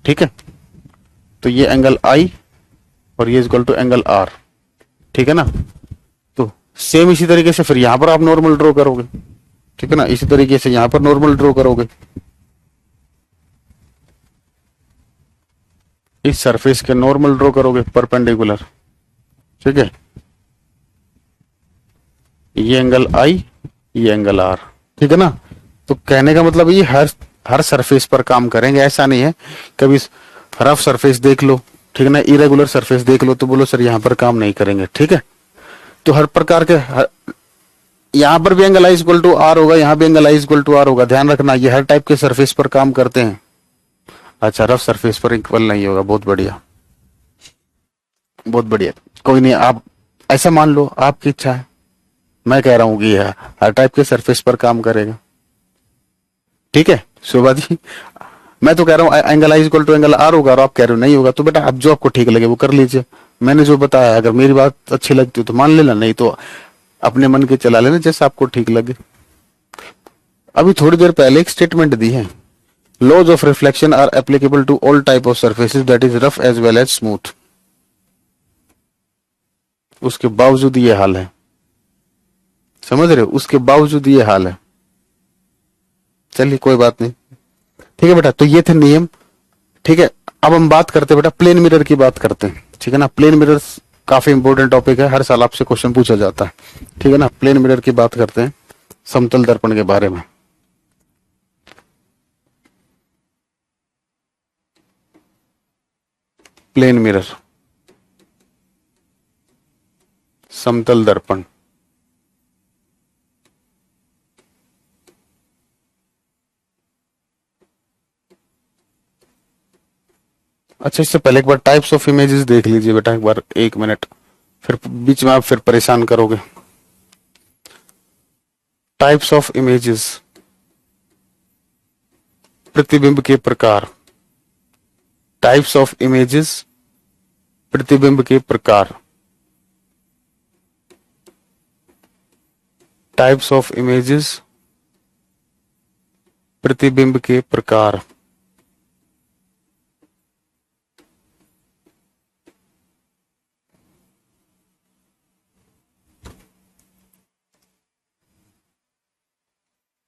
ठीक है। तो ये एंगल आई और ये इक्वल टू एंगल आर, ठीक है ना। तो सेम इसी तरीके से फिर यहां पर आप नॉर्मल ड्रॉ करोगे, ठीक है ना। इसी तरीके से यहां पर नॉर्मल ड्रॉ करोगे, इस सरफेस के नॉर्मल ड्रॉ करोगे परपेंडिकुलर, ठीक है। ये एंगल आई, ये एंगल आर, ठीक है ना। तो कहने का मतलब ये हर सरफेस पर काम करेंगे, ऐसा नहीं है कभी रफ सरफेस देख लो, ठीक है ना, इरेगुलर सरफेस देख लो तो बोलो सर यहां पर काम नहीं करेंगे, ठीक है। तो हर प्रकार के यहां पर भी angle I equal to R होगा, यहां भी angle I equal to R होगा, ध्यान रखना ये हर टाइप के सरफेस पर काम करते हैं। अच्छा, रफ सरफेस पर इक्वल नहीं होगा, बहुत बढ़िया, बहुत बढ़िया, कोई नहीं, आप ऐसा मान लो, आपकी इच्छा है। मैं कह रहा हूं कि हर टाइप के सरफेस पर काम करेगा, ठीक है शोभा जी। मैं तो कह रहा हूं angle I equal to angle R होगा और आप कह रहे हो नहीं होगा, तो बेटा आप जो आपको ठीक लगे वो कर लीजिए। मैंने जो बताया अगर मेरी बात अच्छी लगती हो तो मान लेना, नहीं तो अपने मन के चला लेना जैसे आपको ठीक लगे। अभी थोड़ी देर पहले एक स्टेटमेंट दी है, laws of reflection are applicable to all type of surfaces that is rough as well as smooth. उसके बावजूद ये हाल है, समझ रहे हो, उसके बावजूद ये हाल है। चलिए कोई बात नहीं, ठीक है बेटा। तो ये थे नियम, ठीक है। अब हम बात करते हैं बेटा प्लेन मिरर की बात करते हैं, ठीक है ना। प्लेन मिरर काफी इंपॉर्टेंट टॉपिक है, हर साल आपसे क्वेश्चन पूछा जाता है, ठीक है ना। प्लेन मिरर की बात करते हैं, समतल दर्पण के बारे में। प्लेन मिरर, समतल दर्पण, अच्छा इससे पहले एक बार टाइप्स ऑफ इमेजेस देख लीजिए बेटा, एक बार 1 मिनट, फिर बीच में आप फिर परेशान करोगे। टाइप्स ऑफ इमेजेस, प्रतिबिंब के प्रकार, टाइप्स ऑफ इमेजेस, प्रतिबिंब के प्रकार, टाइप्स ऑफ इमेजेस, प्रतिबिंब के प्रकार।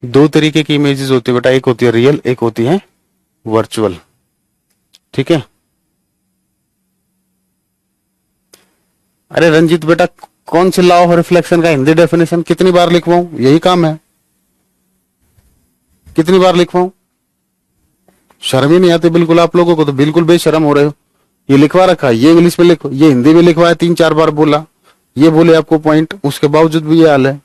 दो तरीके की इमेजेस होती है बेटा, एक होती है रियल, एक होती है वर्चुअल, ठीक है। अरे रंजीत बेटा, कौन से लॉ ऑफ रिफ्लेक्शन का हिंदी डेफिनेशन कितनी बार लिखवाऊं, यही काम है, कितनी बार लिखवाऊं? शर्म ही नहीं आती बिल्कुल आप लोगों को, तो बिल्कुल बेशर्म हो रहे हो। ये लिखवा रखा है, ये इंग्लिश में लिखो, ये हिंदी में लिखवाया, 3-4 बार बोला, ये बोले आपको पॉइंट, उसके बावजूद भी ये हाल है।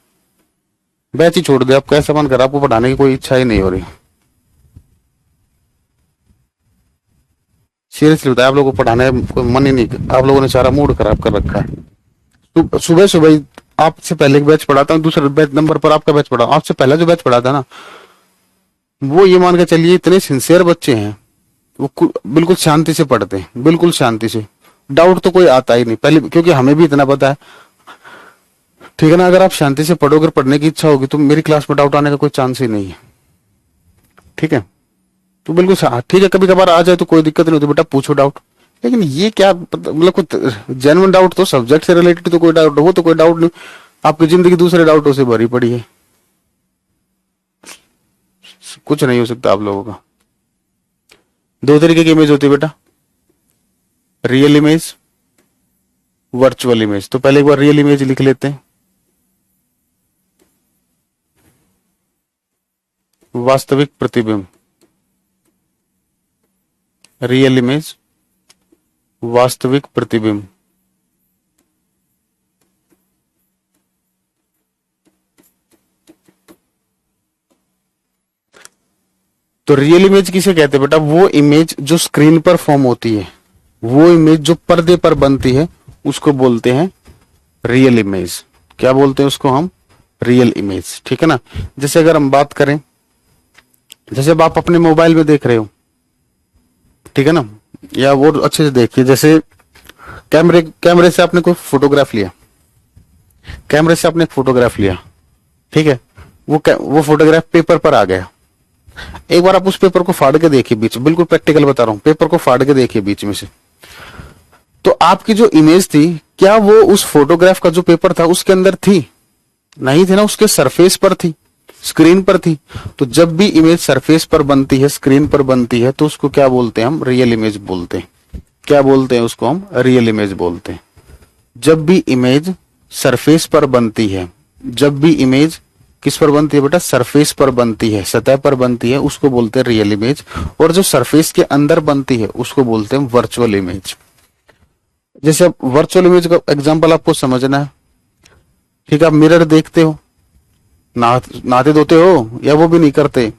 बैच ही छोड़ दे, आपको ऐसा मन कर, आपको पढ़ाने की कोई इच्छा ही नहीं हो रही। सीरियसली बताया, आप लोगों को पढ़ाने कोई मन ही नहीं, आप लोगों ने सारा मूड खराब कर रखा है। सुबह सुबह आपसे पहले एक बैच पढ़ाता हूँ, दूसरे बैच नंबर पर आपका बैच पढ़ा, आपसे पहला जो बैच पढ़ा था ना, वो ये मान के चलिए इतने सिंसियर बच्चे हैं, वो बिल्कुल शांति से पढ़ते हैं, बिल्कुल शांति से, डाउट तो कोई आता ही नहीं पहले, क्योंकि हमें भी इतना पता है, ठीक है ना। अगर आप शांति से पढ़ोगे, पढ़ने की इच्छा होगी, तो मेरी क्लास में डाउट आने का कोई चांस ही नहीं है, ठीक है। तो बिल्कुल ठीक है, कभी कभार आ जाए तो कोई दिक्कत नहीं होती बेटा, पूछो डाउट। लेकिन ये क्या मतलब कोई जेन्युइन डाउट तो सब्जेक्ट से रिलेटेड तो कोई डाउट, वो तो कोई डाउट नहीं, आपकी जिंदगी दूसरे डाउटों से भरी पड़ी है, कुछ नहीं हो सकता आप लोगों का। दो तरीके की इमेज होती है बेटा, रियल इमेज, वर्चुअल इमेज। तो पहले एक बार रियल इमेज लिख लेते हैं, वास्तविक प्रतिबिंब, रियल इमेज, वास्तविक प्रतिबिंब, तो रियल इमेज किसे कहते हैं बेटा? वो इमेज जो स्क्रीन पर फॉर्म होती है, वो इमेज जो पर्दे पर बनती है, उसको बोलते हैं रियल इमेज। क्या बोलते हैं उसको हम? Real image. ठीक है ना। जैसे अगर हम बात करें, जैसे अब आप अपने मोबाइल में देख रहे हो, ठीक है ना, या वो अच्छे से देखिए, जैसे कैमरे से आपने कोई फोटोग्राफ लिया, कैमरे से आपने फोटोग्राफ लिया, ठीक है, वो फोटोग्राफ पेपर पर आ गया। एक बार आप उस पेपर को फाड़ के देखिए बीच, बिल्कुल प्रैक्टिकल बता रहा हूं, पेपर को फाड़ के देखिए बीच में से, तो आपकी जो इमेज थी, क्या वो उस फोटोग्राफ का जो पेपर था उसके अंदर थी? नहीं थी ना, उसके सरफेस पर थी, स्क्रीन पर थी। तो जब भी इमेज सरफेस पर बनती है, स्क्रीन पर बनती है, तो उसको क्या बोलते हैं हम? रियल इमेज बोलते हैं। क्या बोलते हैं उसको हम? रियल इमेज बोलते हैं। जब भी इमेज सरफेस पर बनती है, जब भी इमेज किस पर बनती है बेटा? सरफेस पर बनती है, सतह पर बनती है, उसको बोलते हैं रियल इमेज। और जो सरफेस के अंदर बनती है उसको बोलते हैं वर्चुअल इमेज। जैसे अब वर्चुअल इमेज का एग्जांपल आपको समझना है, ठीक है, आप मिरर देखते हो, नहाते धोते हो या वो भी नहीं करते?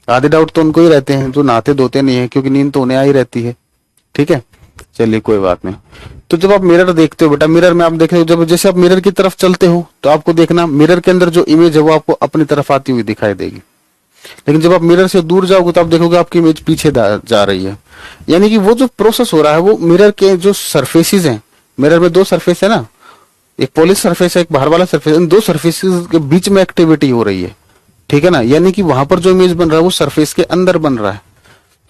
आधे डाउट तो उनको ही रहते हैं जो नहाते धोते नहीं है, क्योंकि नींद तो उन्हें आ ही रहती है। ठीक है, चलिए कोई बात नहीं। तो जब आप मिरर देखते हो बेटा, मिरर में आप देख रहे हो, जब जैसे आप मिरर की तरफ चलते हो तो आपको देखना मिरर के अंदर जो इमेज है वो आपको अपनी तरफ आती हुई दिखाई देगी। लेकिन जब आप मिरर से दूर जाओगे तो आप देखोगे आपकी इमेज पीछे जा रही है। यानी कि वो जो प्रोसेस हो रहा है वो मिरर के जो सरफेसेस हैं, मिरर में दो सरफेस है ना, एक पॉलिश सरफेस है, एक बाहर वाला सरफेस, इन दो सरफेसेस के बीच में एक्टिविटी हो रही है। ठीक है ना, यानी कि वहां पर जो इमेज बन रहा है वो सरफेस के अंदर बन रहा है।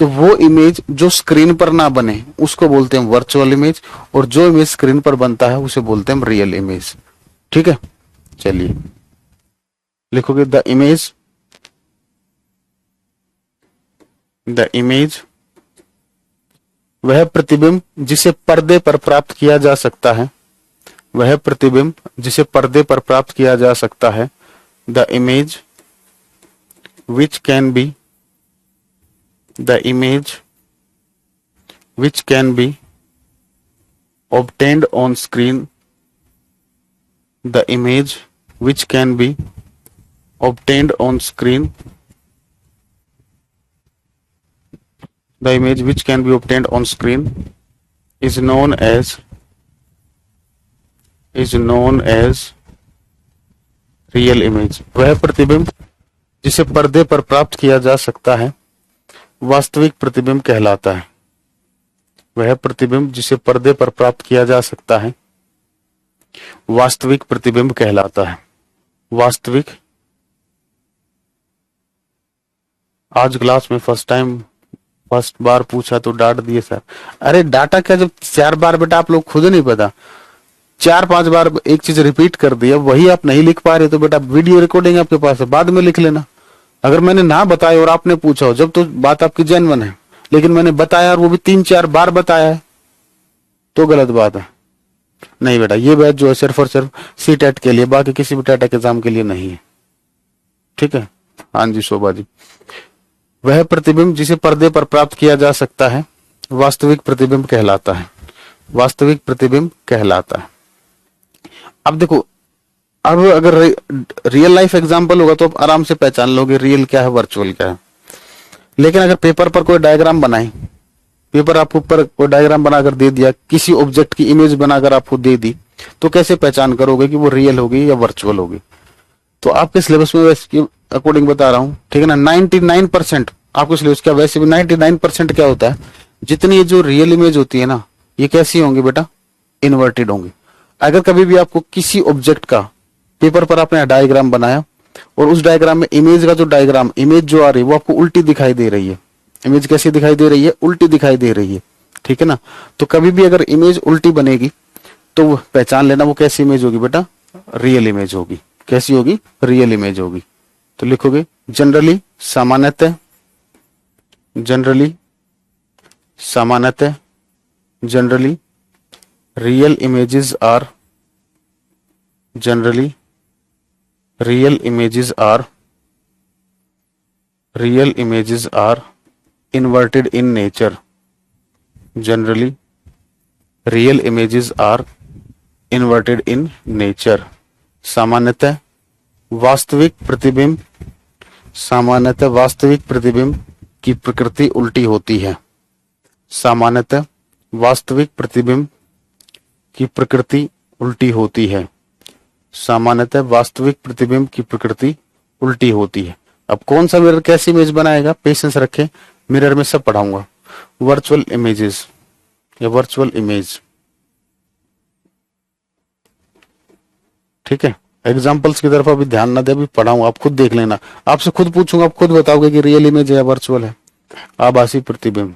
तो वो इमेज जो स्क्रीन पर ना बने उसको बोलते हैं वर्चुअल इमेज, और जो इमेज स्क्रीन पर बनता है उसे बोलते हैं रियल इमेज। ठीक है, चलिए लिखोगे द इमेज वह प्रतिबिंब जिसे पर्दे पर प्राप्त किया जा सकता है, वह प्रतिबिंब जिसे पर्दे पर प्राप्त किया जा सकता है। The image which can be the image which can be obtained on screen, the image which can be obtained on screen, the image which can be obtained on screen is known as real image। वह प्रतिबिंब जिसे पर्दे पर प्राप्त किया जा सकता है वास्तविक प्रतिबिंब कहलाता है। वह प्रतिबिंब जिसे पर्दे पर प्राप्त किया जा सकता है वास्तविक प्रतिबिंब कहलाता है। वास्तविक, आज क्लास में फर्स्ट बार पूछा तो डांट दिए सर। अरे डाटा क्या, जब 4 बार बेटा आप लोग खुद नहीं पता, 4-5 बार एक चीज रिपीट कर दी, अब वही आप नहीं लिख पा रहे तो बेटा वीडियो रिकॉर्डिंग आपके पास है, बाद में लिख लेना। अगर मैंने ना बताया और आपने पूछा हो, जब तो बात आपकी जेन्युइन है, लेकिन मैंने बताया और वो भी 3-4 बार बताया है तो गलत बात है। नहीं बेटा, ये बैच जो है सिर्फ और सिर्फ सीटेट के लिए, बाकी किसी भी टेट एग्जाम के लिए नहीं है। ठीक है, हाँ जी शोभा जी। वह प्रतिबिंब जिसे पर्दे पर प्राप्त किया जा सकता है वास्तविक प्रतिबिंब कहलाता है। वास्तविक प्रतिबिंब कहलाता है। अब देखो, अब अगर रियल लाइफ एग्जांपल होगा तो आप आराम से पहचान लोगे रियल क्या है, वर्चुअल क्या है। लेकिन अगर पेपर पर कोई डायग्राम बनाए, पेपर आपको ऊपर कोई डायग्राम बनाकर दे दिया, किसी ऑब्जेक्ट की इमेज बनाकर आपको दे दी, तो कैसे पहचान करोगे कि वो रियल होगी या वर्चुअल होगी? तो आपके सिलेबस में वैसे के अकॉर्डिंग बता रहा हूं, ठीक है ना, 99% आपको सिलेबस क्या, वैसे भी 99% क्या होता है, जितनी जो रियल इमेज होती है ना, ये कैसी होंगी बेटा? इन्वर्टेड होंगी। अगर कभी भी आपको किसी ऑब्जेक्ट का पेपर पर आपने डायग्राम बनाया और उस डायग्राम में इमेज का जो डायग्राम, इमेज जो आ रही है वो आपको उल्टी दिखाई दे रही है, इमेज कैसी दिखाई दे रही है? उल्टी दिखाई दे रही है। ठीक है ना, तो कभी भी अगर इमेज उल्टी बनेगी तो पहचान लेना वो कैसी इमेज होगी बेटा? रियल इमेज होगी। कैसी होगी? रियल इमेज होगी। तो लिखोगे जनरली, सामान्यतः, जनरली, सामान्यतः, generally real images are, generally real images are inverted in nature। generally real images are inverted in nature। सामान्यतः वास्तविक प्रतिबिंब की प्रकृति उल्टी होती है। सामान्यतः वास्तविक प्रतिबिंब की प्रकृति उल्टी होती है। सामान्यतः वास्तविक प्रतिबिंब की प्रकृति उल्टी होती है। अब कौन सा मिरर कैसी इमेज बनाएगा, पेशेंस रखें, मिरर में सब पढ़ाऊंगा। वर्चुअल इमेजेस या वर्चुअल इमेज, ठीक है। एग्जाम्पल्स की तरफ अभी ध्यान ना दे, अभी पढ़ाऊंगा, आप खुद देख लेना। आपसे खुद पूछूंगा, आप खुद बताओगे कि रियल इमेज है या वर्चुअल है। आभासी प्रतिबिंब,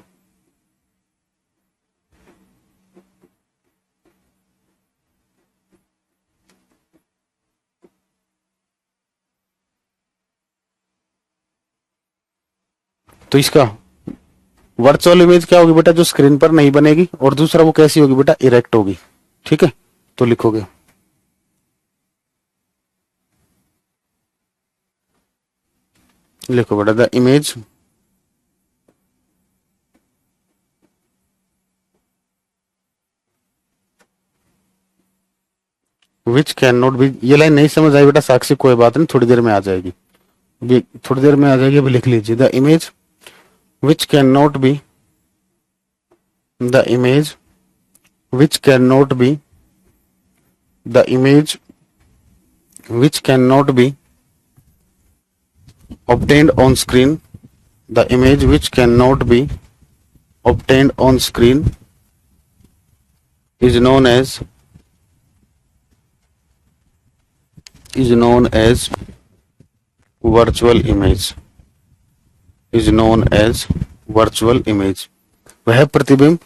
तो इसका वर्चुअल इमेज क्या होगी बेटा, जो स्क्रीन पर नहीं बनेगी, और दूसरा वो कैसी होगी बेटा, इरेक्ट होगी, ठीक है। तो लिखोगे लिखो बेटा, the image which can not be, ये लाइन नहीं समझ आई बेटा साक्षी, कोई बात नहीं, थोड़ी देर में आ जाएगी, अभी थोड़ी देर में आ जाएगी, अभी लिख लीजिए। The image which can not be, the image which can not be, the image which cannot be obtained on screen, the image which cannot be obtained on screen is known as virtual image, is known as virtual image। वह प्रतिबिंब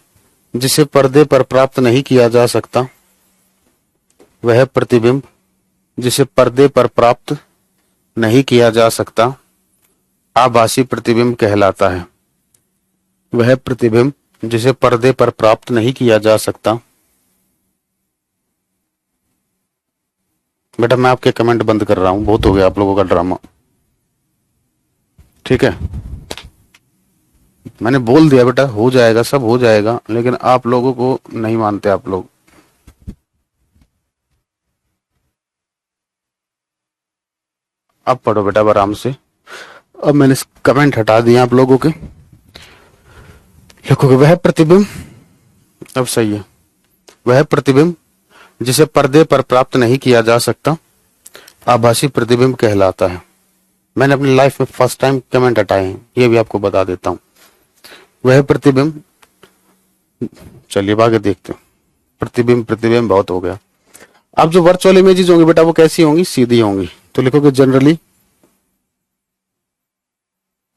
जिसे पर्दे पर प्राप्त नहीं किया जा सकता, वह प्रतिबिंब जिसे पर्दे पर प्राप्त नहीं किया जा सकता, आभासी प्रतिबिंब कहलाता है। वह प्रतिबिंब जिसे पर्दे पर प्राप्त नहीं किया जा सकता। बेटा मैं आपके कमेंट बंद कर रहा हूं, बहुत हो गया आप लोगों का ड्रामा, ठीक है। मैंने बोल दिया बेटा, हो जाएगा, सब हो जाएगा, लेकिन आप लोगों को नहीं मानते आप लोग। अब पढ़ो बेटा आराम से। अब मैंने कमेंट हटा दिए आप लोगों के, लिखोगे वह प्रतिबिंब, अब सही है, वह प्रतिबिंब जिसे पर्दे पर प्राप्त नहीं किया जा सकता, आभासी प्रतिबिंब कहलाता है। मैंने अपनी लाइफ में फर्स्ट टाइम कमेंट हटाए हैं, ये भी आपको बता देता हूं। वह प्रतिबिंब, चलिए आगे देखते हैं। प्रतिबिंब प्रतिबिंब बहुत हो गया। अब जो वर्चुअल इमेजेस होंगी बेटा वो कैसी होंगी, सीधी होंगी। तो लिखोगे generally,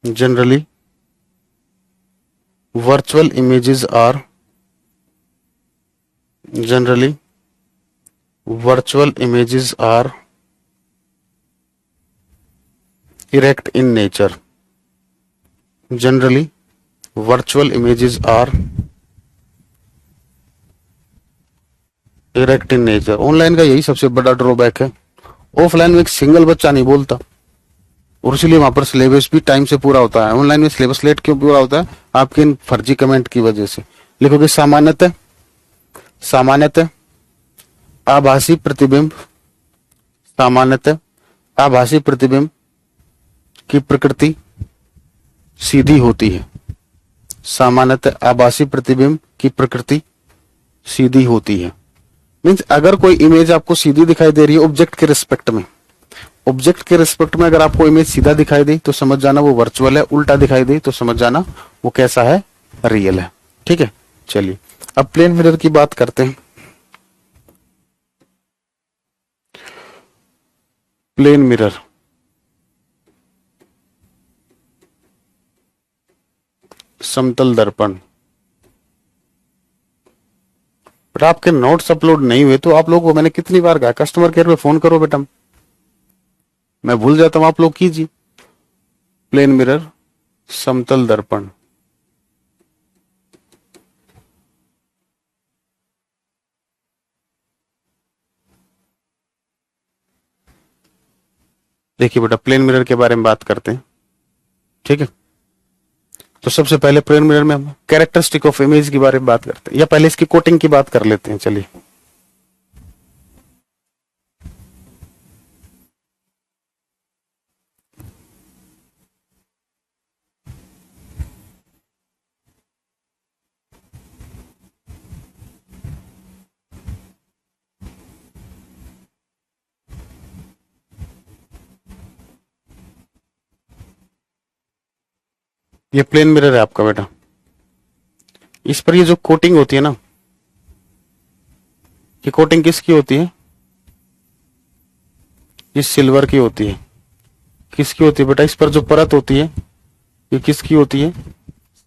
generally virtual images are, generally virtual images are erect in nature, generally virtual images are erect in nature। Online का यही सबसे बड़ा ड्रॉबैक है, ऑफलाइन में एक सिंगल बच्चा नहीं बोलता, और इसलिए वहां पर सिलेबस भी टाइम से पूरा होता है। ऑनलाइन में सिलेबस लेट क्यों पूरा होता है, आपके इन फर्जी कमेंट की वजह से। लिखोगे सामान्यतः, सामान्यतः आभासी प्रतिबिंब, सामान्यतः आभासी प्रतिबिंब की प्रकृति सीधी होती है। सामान्यतः आभासी प्रतिबिंब की प्रकृति सीधी होती है। मीन्स अगर कोई इमेज आपको सीधी दिखाई दे रही है ऑब्जेक्ट के रिस्पेक्ट में, ऑब्जेक्ट के रिस्पेक्ट में अगर आपको इमेज सीधा दिखाई दे तो समझ जाना वो वर्चुअल है, उल्टा दिखाई दे तो समझ जाना वो कैसा है, रियल है, ठीक है। चलिए अब प्लेन मिरर की बात करते हैं। प्लेन मिरर, समतल दर्पण। बेटा आपके नोट्स अपलोड नहीं हुए तो आप लोगों को मैंने कितनी बार कहा कस्टमर केयर पे फोन करो बेटा, मैं भूल जाता हूं, आप लोग कीजिए। प्लेन मिरर, समतल दर्पण। देखिए बेटा प्लेन मिरर के बारे में बात करते हैं, ठीक है। तो सबसे पहले प्लेन मिरर में हम कैरेक्टरिस्टिक ऑफ इमेज के बारे में बात करते हैं, या पहले इसकी कोटिंग की बात कर लेते हैं। चलिए ये प्लेन मिरर है आपका बेटा। इस पर ये जो कोटिंग होती है ना, ये कोटिंग किसकी होती है? ये सिल्वर की होती है। किसकी होती है बेटा? इस पर जो परत होती है ये किसकी होती है?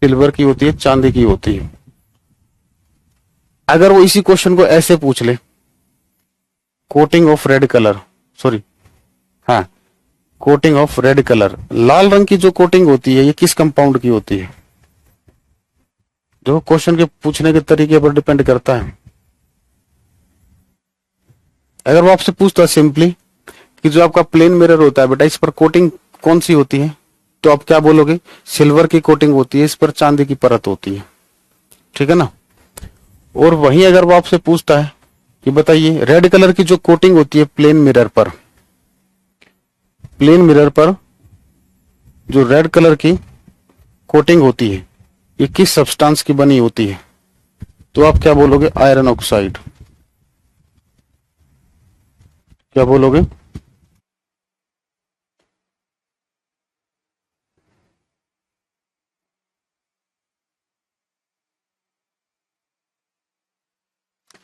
सिल्वर की होती है, चांदी की होती है। अगर वो इसी क्वेश्चन को ऐसे पूछ ले, coating of red colour, sorry हाँ, कोटिंग ऑफ रेड कलर, लाल रंग की जो कोटिंग होती है ये किस कंपाउंड की होती है? जो क्वेश्चन के पूछने के तरीके पर डिपेंड करता है। अगर वो आपसे पूछता है सिंपली कि जो आपका प्लेन मिरर होता है बेटा, इस पर कोटिंग कौन सी होती है, तो आप क्या बोलोगे? सिल्वर की कोटिंग होती है, इस पर चांदी की परत होती है। ठीक है ना। और वहीं अगर वो आपसे पूछता है कि बताइए रेड कलर की जो कोटिंग होती है प्लेन मिरर पर, प्लेन मिरर पर जो रेड कलर की कोटिंग होती है ये किस सब्सटेंस की बनी होती है, तो आप क्या बोलोगे? Iron oxide. क्या बोलोगे?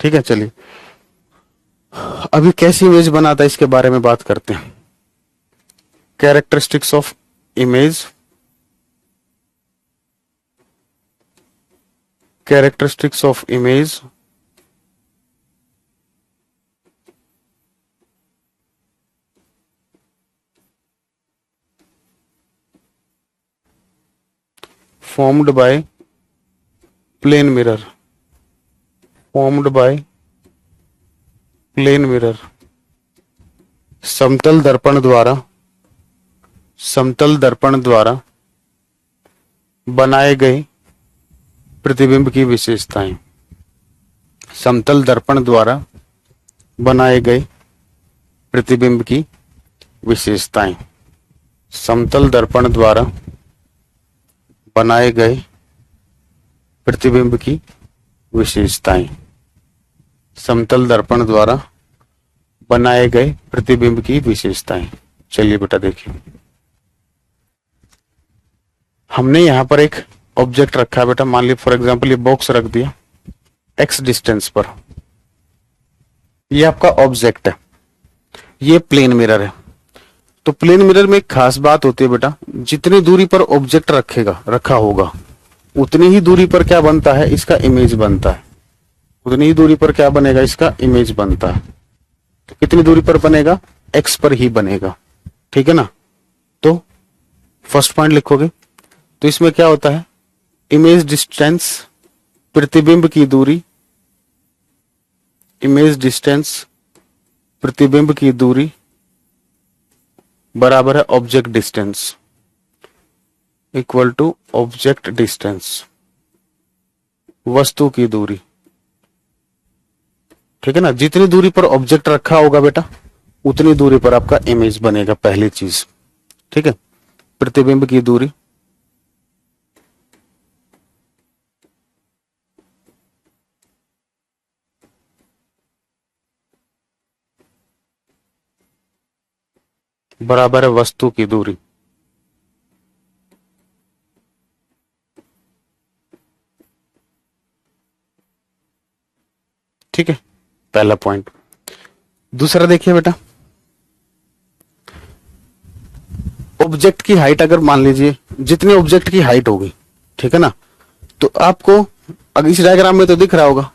ठीक है, चलिए अभी कैसी इमेज बनाता है इसके बारे में बात करते हैं। Characteristics of image, characteristics of image, formed by plane mirror, formed by plane mirror, समतल दर्पण द्वारा, समतल दर्पण द्वारा बनाए गए प्रतिबिंब की विशेषताएं, समतल दर्पण द्वारा बनाए गए प्रतिबिंब की विशेषताएं, समतल दर्पण द्वारा बनाए गए प्रतिबिंब की विशेषताएं, समतल दर्पण द्वारा बनाए गए प्रतिबिंब की विशेषताएं। चलिए बेटा देखिए, हमने यहां पर एक ऑब्जेक्ट रखा है बेटा, मान लीजिए फॉर एग्जांपल ये बॉक्स रख दिया x डिस्टेंस पर, ये आपका ऑब्जेक्ट है, ये प्लेन मिरर है। तो प्लेन मिरर में एक खास बात होती है बेटा, जितनी दूरी पर ऑब्जेक्ट रखा होगा उतनी ही दूरी पर क्या बनता है? इसका इमेज बनता है। उतनी ही दूरी पर क्या बनेगा? इसका इमेज बनता है। तो कितनी दूरी पर बनेगा? x पर ही बनेगा। ठीक है ना। तो फर्स्ट पॉइंट लिखोगे तो इसमें क्या होता है? इमेज डिस्टेंस, प्रतिबिंब की दूरी, इमेज डिस्टेंस प्रतिबिंब की दूरी बराबर है object distance, equal to object distance, वस्तु की दूरी। ठीक है ना। जितनी दूरी पर ऑब्जेक्ट रखा होगा बेटा उतनी दूरी पर आपका इमेज बनेगा, पहली चीज। ठीक है। प्रतिबिंब की दूरी बराबर है वस्तु की दूरी। ठीक है, पहला पॉइंट। दूसरा देखिए बेटा, ऑब्जेक्ट की हाइट अगर मान लीजिए जितने ऑब्जेक्ट की हाइट होगी, ठीक है ना, तो आपको अगर इस डायग्राम में तो दिख रहा होगा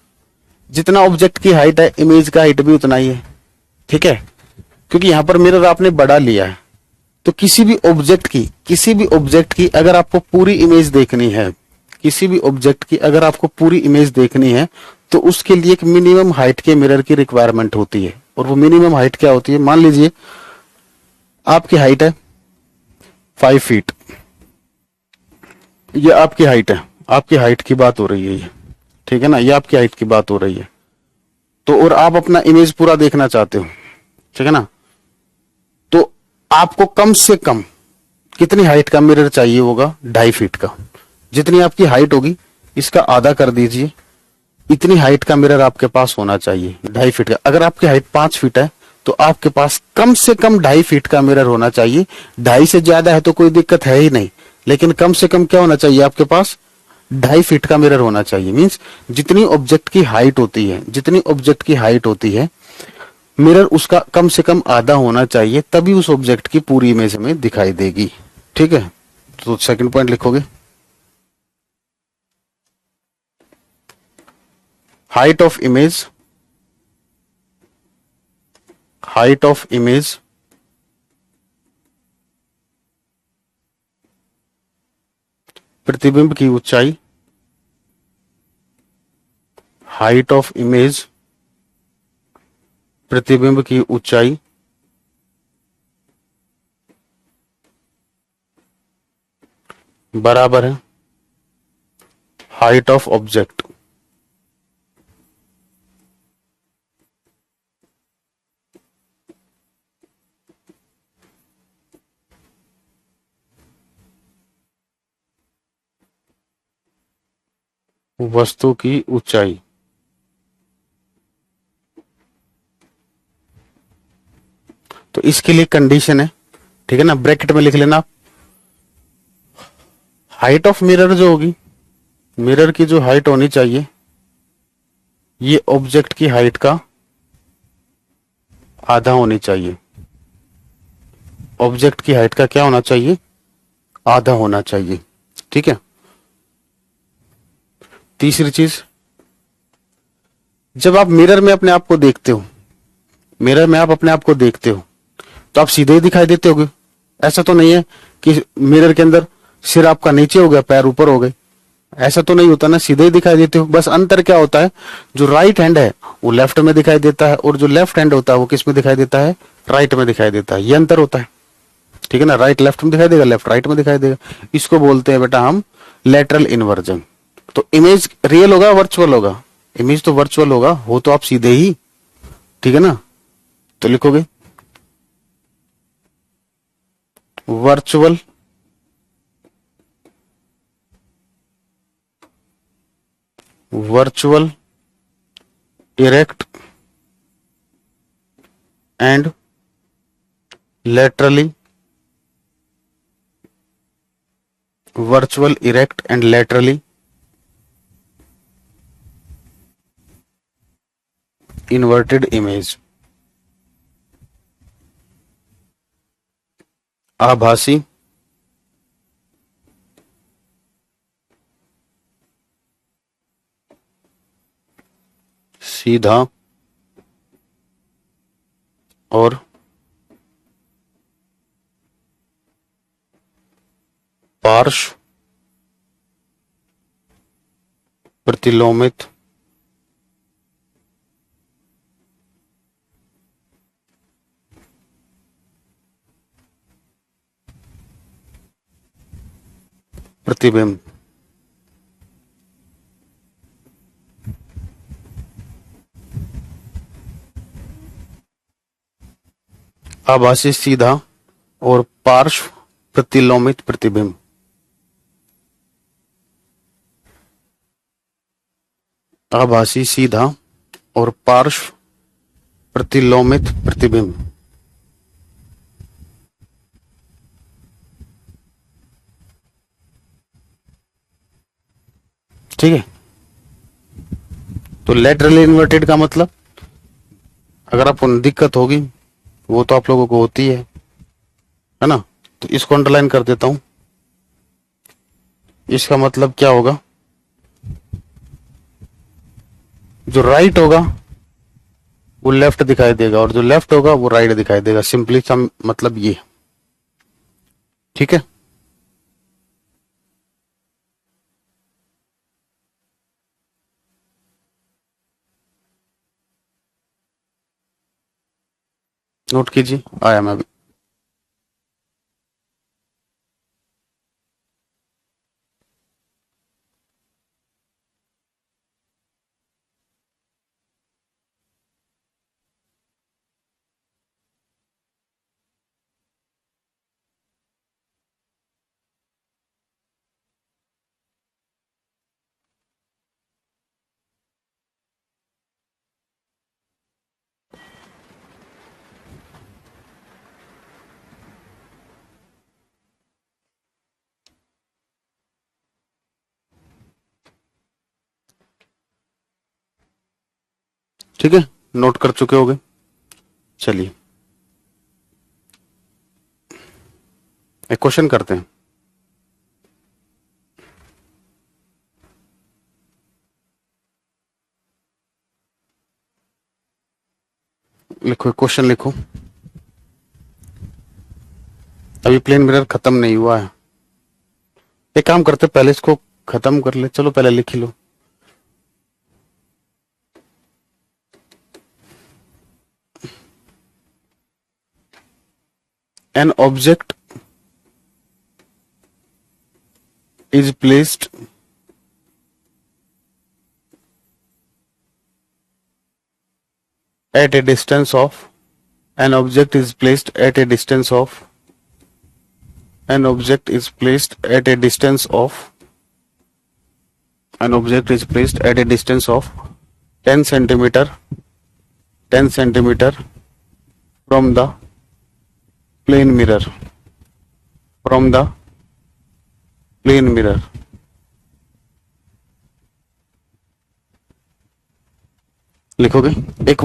जितना ऑब्जेक्ट की हाइट है इमेज का हाइट भी उतना ही है। ठीक है, क्योंकि यहां पर मिरर आपने बड़ा लिया है। तो किसी भी ऑब्जेक्ट की अगर आपको पूरी इमेज देखनी है, किसी भी ऑब्जेक्ट की अगर आपको पूरी इमेज देखनी है तो उसके लिए एक मिनिमम हाइट के मिरर की रिक्वायरमेंट होती है। और वो मिनिमम हाइट क्या होती है? मान लीजिए आपकी हाइट है 5 फीट, ये आपकी हाइट है, आपकी हाइट की बात हो रही है ये। ठीक है ना, ये आपकी हाइट की बात हो रही है। तो और आप अपना इमेज पूरा देखना चाहते हो, ठीक है ना, तो आपको कम से कम कितनी हाइट का मिरर चाहिए होगा? 2.5 फीट का। जितनी आपकी हाइट होगी इसका आधा कर दीजिए, इतनी हाइट का मिरर आपके पास होना चाहिए, 2.5 फीट का। अगर आपकी हाइट 5 फीट है तो आपके पास कम से कम 2.5 फीट का मिरर होना चाहिए। 2.5 से ज्यादा है तो कोई दिक्कत है ही नहीं, लेकिन कम से कम क्या होना चाहिए आपके पास, 2.5 फीट का मिरर होना चाहिए। मीन्स जितनी ऑब्जेक्ट की हाइट होती है, जितनी ऑब्जेक्ट की हाइट होती है, मिरर उसका कम से कम आधा होना चाहिए, तभी उस ऑब्जेक्ट की पूरी इमेज हमें दिखाई देगी। ठीक है, तो सेकंड पॉइंट लिखोगे, height of image, height of image प्रतिबिंब की ऊंचाई, हाइट ऑफ इमेज प्रतिबिंब की ऊंचाई बराबर है हाइट ऑफ ऑब्जेक्ट। वस्तु की ऊंचाई। तो इसके लिए कंडीशन है, ठीक है ना, ब्रैकेट में लिख लेना, हाइट ऑफ मिरर जो होगी, मिरर की जो हाइट होनी चाहिए, ये ऑब्जेक्ट की हाइट का आधा होनी चाहिए। ऑब्जेक्ट की हाइट का क्या होना चाहिए, आधा होना चाहिए। ठीक है। तीसरी चीज, जब आप मिरर में अपने आप को देखते हो, मिरर में आप अपने आप को देखते हो, तो आप सीधे ही दिखाई देते होगे। ऐसा तो नहीं है कि मिरर के अंदर सिर आपका नीचे हो गया, पैर ऊपर हो गए, ऐसा तो नहीं होता ना, सीधे ही दिखाई देते हो। बस अंतर क्या होता है, जो राइट हैंड है वो लेफ्ट में दिखाई देता है, और जो लेफ्ट हैंड होता है वो किस में दिखाई देता है, राइट में दिखाई देता है। ये अंतर होता है। ठीक है ना, राइट लेफ्ट में दिखाई देगा, लेफ्ट राइट में दिखाई देगा। इसको बोलते हैं बेटा हम लेटरल इन्वर्जन। तो इमेज रियल होगा वर्चुअल होगा, इमेज तो वर्चुअल होगा, हो तो आप सीधे ही। ठीक है ना, तो लिखोगे virtual virtual erect and laterally virtual erect and laterally inverted image। आभासी सीधा और पार्श्व प्रतिलोमित प्रतिबिंब। आभासी सीधा और पार्श्व प्रतिलोमित प्रतिबिंब। आभासी सीधा और पार्श्व प्रतिलोमित प्रतिबिंब। ठीक है। तो लेटरली इन्वर्टेड का मतलब, अगर आपको दिक्कत होगी, वो तो आप लोगों को होती है ना, तो इसको अंडरलाइन कर देता हूं। इसका मतलब क्या होगा, जो राइट होगा वो लेफ्ट दिखाई देगा, और जो लेफ्ट होगा वो राइट दिखाई देगा। सिंपली सा मतलब ये। ठीक है। नोट कीजिए, आया मैं अभी। ठीक है, नोट कर चुके होगे। चलिए एक क्वेश्चन करते हैं। लिखो, क्वेश्चन लिखो। अभी प्लेन मिरर खत्म नहीं हुआ है। एक काम करते, पहले इसको खत्म कर ले। चलो पहले लिख ही लो। An object is placed at a distance of an object is placed at a distance of an object is placed at a distance of an object is placed at a distance of 10 centimeter 10 centimeter from the plane mirror from the plane mirror। लिखोगे, एक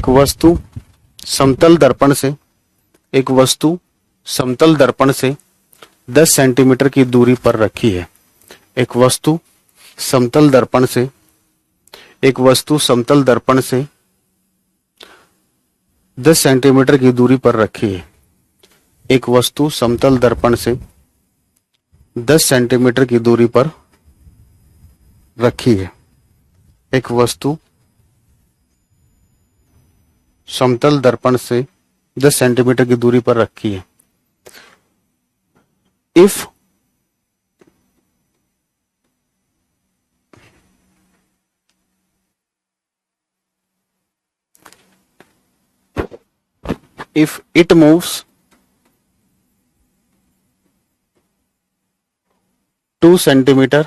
वस्तु समतल दर्पण से एक वस्तु समतल दर्पण से 10 सेंटीमीटर की दूरी पर रखी है। एक वस्तु समतल दर्पण से एक वस्तु समतल दर्पण से 10 सेंटीमीटर की दूरी पर रखी है। एक वस्तु समतल दर्पण से 10 सेंटीमीटर की दूरी पर रखी है। एक वस्तु समतल दर्पण से 10 सेंटीमीटर की दूरी पर रखी है। If it moves 2 centimeter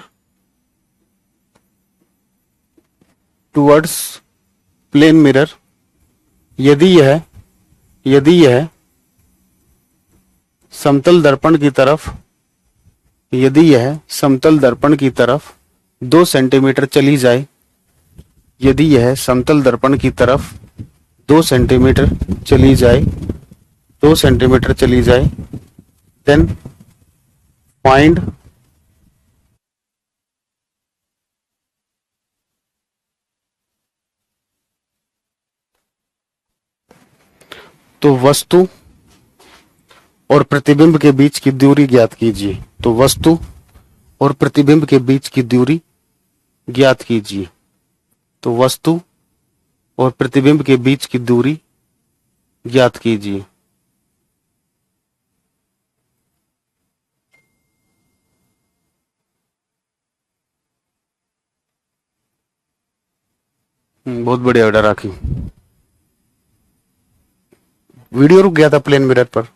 towards plane mirror, यदि यह समतल दर्पण की तरफ यदि यह समतल दर्पण की तरफ 2 सेंटीमीटर चली जाए, यदि यह समतल दर्पण की तरफ 2 सेंटीमीटर चली जाए 2 सेंटीमीटर चली जाए, देन फाइंड तो वस्तु और प्रतिबिंब के बीच की दूरी ज्ञात कीजिए। तो वस्तु और प्रतिबिंब के बीच की दूरी ज्ञात कीजिए। तो वस्तु और प्रतिबिंब के बीच की दूरी ज्ञात कीजिए। बहुत बढ़िया बेटा राखी। वीडियो रुक गया था प्लेन मिरर पर।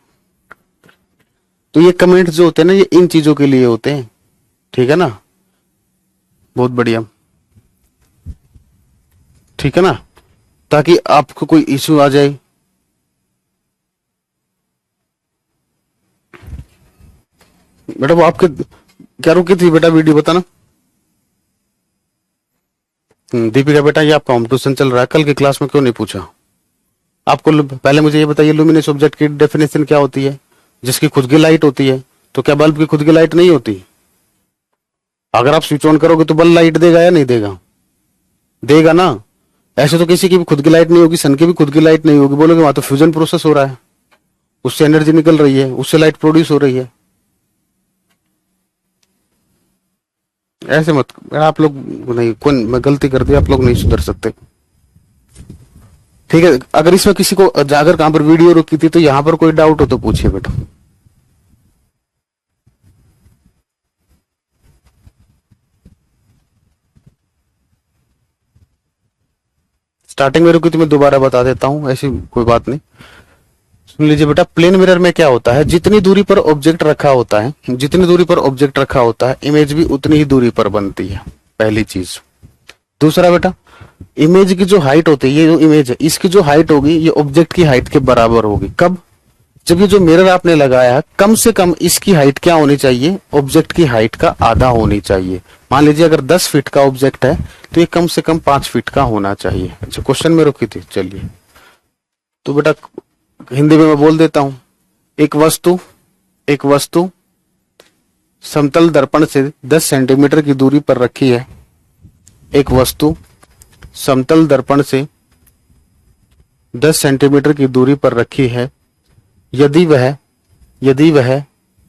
तो ये कमेंट्स जो होते हैं ना, ये इन चीजों के लिए होते हैं, ठीक है ना। बहुत बढ़िया, ठीक है ना, ताकि आपको कोई इश्यू आ जाए। बेटा वो आपके क्या रुकी थी बेटा वीडियो, बताना। दीपिका बेटा ये आपका होम ट्यूशन चल रहा है, कल की क्लास में क्यों नहीं पूछा आपको? पहले मुझे ये बताइए, लुमिनस ऑब्जेक्ट की डेफिनेशन क्या होती है? जिसकी खुद की लाइट होती है। तो क्या बल्ब की खुद की लाइट नहीं होती? अगर आप स्विच ऑन करोगे तो बल्ब लाइट देगा या नहीं देगा? देगा ना। ऐसे तो किसी की भी खुद की लाइट नहीं होगी, सन की भी खुद की लाइट नहीं होगी। बोलोगे वहां तो फ्यूजन प्रोसेस हो रहा है, उससे एनर्जी निकल रही है, उससे लाइट प्रोड्यूस हो रही है। ऐसे मत आप लोग, नहीं कौन मैं गलती कर दी, आप लोग नहीं सुधर सकते, ठीक है। अगर इसमें किसी को अगर कहां पर वीडियो रुकी थी तो यहां पर कोई डाउट हो तो पूछिए बेटा। स्टार्टिंग में रुकी तो मैं दोबारा बता देता हूं, ऐसी कोई बात नहीं। सुन लीजिए बेटा, प्लेन मिरर में क्या होता है, जितनी दूरी पर ऑब्जेक्ट रखा होता है, जितनी दूरी पर ऑब्जेक्ट रखा होता है, इमेज भी उतनी ही दूरी पर बनती है, पहली चीज। दूसरा बेटा, इमेज की जो हाइट होती है, ये जो इमेज है इसकी जो हाइट होगी ये ऑब्जेक्ट की हाइट के बराबर होगी। कब? जब ये जो मिरर आपने लगाया, कम से कम इसकी हाइट क्या होनी चाहिए, ऑब्जेक्ट की हाइट का आधा होनी चाहिए। मान लीजिए अगर 10 फीट का ऑब्जेक्ट है तो ये कम से कम 5 फीट का होना चाहिए। अच्छा, क्वेश्चन में रुकी थी, चलिए तो बेटा हिंदी में मैं बोल देता हूं। एक वस्तु समतल दर्पण से 10 सेंटीमीटर की दूरी पर रखी है। एक वस्तु समतल दर्पण से 10 सेंटीमीटर की दूरी पर रखी है। यदि वह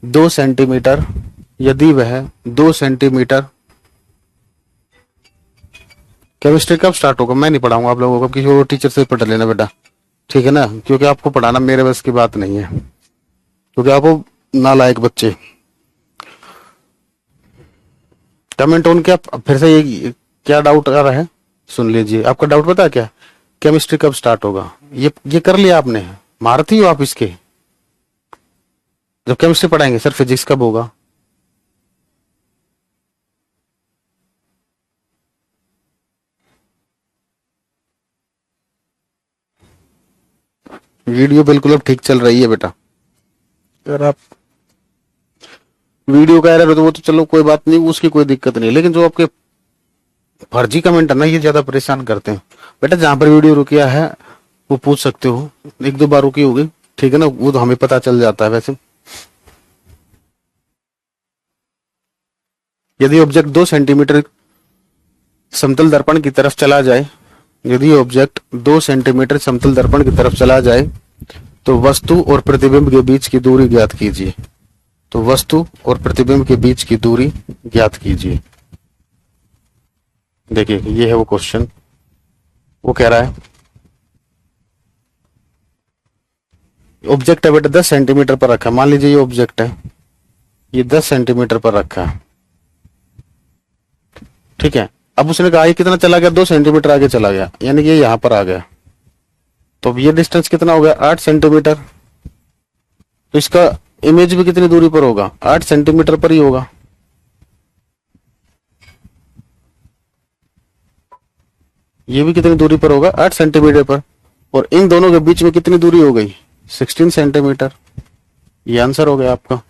2 सेंटीमीटर केमिस्ट्री कब स्टार्ट होगा? मैं नहीं पढ़ाऊंगा आप लोगों को, किसी और टीचर से पढ़ लेना बेटा, ठीक है ना, क्योंकि आपको पढ़ाना मेरे बस की बात नहीं है, क्योंकि आपको नालायक बच्चे। कमेंट ऑन क्या? फिर से ये क्या डाउट आ रहा है सुन लीजिए। आपका डाउट पता है क्या? केमिस्ट्री कब स्टार्ट होगा? ये कर लिया आपने, मारती हो आप इसके। जब केमिस्ट्री पढ़ाएंगे सर फिजिक्स कब होगा? वीडियो बिल्कुल अब ठीक चल रही है बेटा। अगर आप वीडियो का एरर हो तो वो तो चलो कोई बात नहीं, उसकी कोई दिक्कत नहीं, लेकिन जो आपके फर्जी कमेंट है ना, ये ज्यादा परेशान करते हैं। बेटा जहां पर वीडियो रुकिया है वो पूछ सकते हो, 1-2 बार रुकी होगी, ठीक है ना, वो तो हमें पता चल जाता है। वैसे यदि ऑब्जेक्ट 2 सेंटीमीटर समतल दर्पण की तरफ चला जाए, यदि ऑब्जेक्ट 2 सेंटीमीटर समतल दर्पण की तरफ चला जाए तो वस्तु और प्रतिबिंब के बीच की दूरी ज्ञात कीजिए। तो वस्तु और प्रतिबिंब के बीच की दूरी ज्ञात कीजिए। देखिए ये है वो क्वेश्चन, वो कह रहा है ऑब्जेक्ट है बेटा 10 सेंटीमीटर पर रखा। मान लीजिए ये ऑब्जेक्ट है, ये 10 सेंटीमीटर पर रखा है, ठीक है। अब उसने कहा ये कितना चला गया? 2 सेंटीमीटर आगे चला गया, यानी कि ये यहां पर आ गया। तो अब ये डिस्टेंस कितना हो गया? 8 सेंटीमीटर। तो इसका इमेज भी कितनी दूरी पर होगा? 8 सेंटीमीटर पर ही होगा। ये भी कितनी दूरी पर होगा? 8 सेंटीमीटर पर। और इन दोनों के बीच में कितनी दूरी हो गई? 16 सेंटीमीटर। ये आंसर हो गया आपका।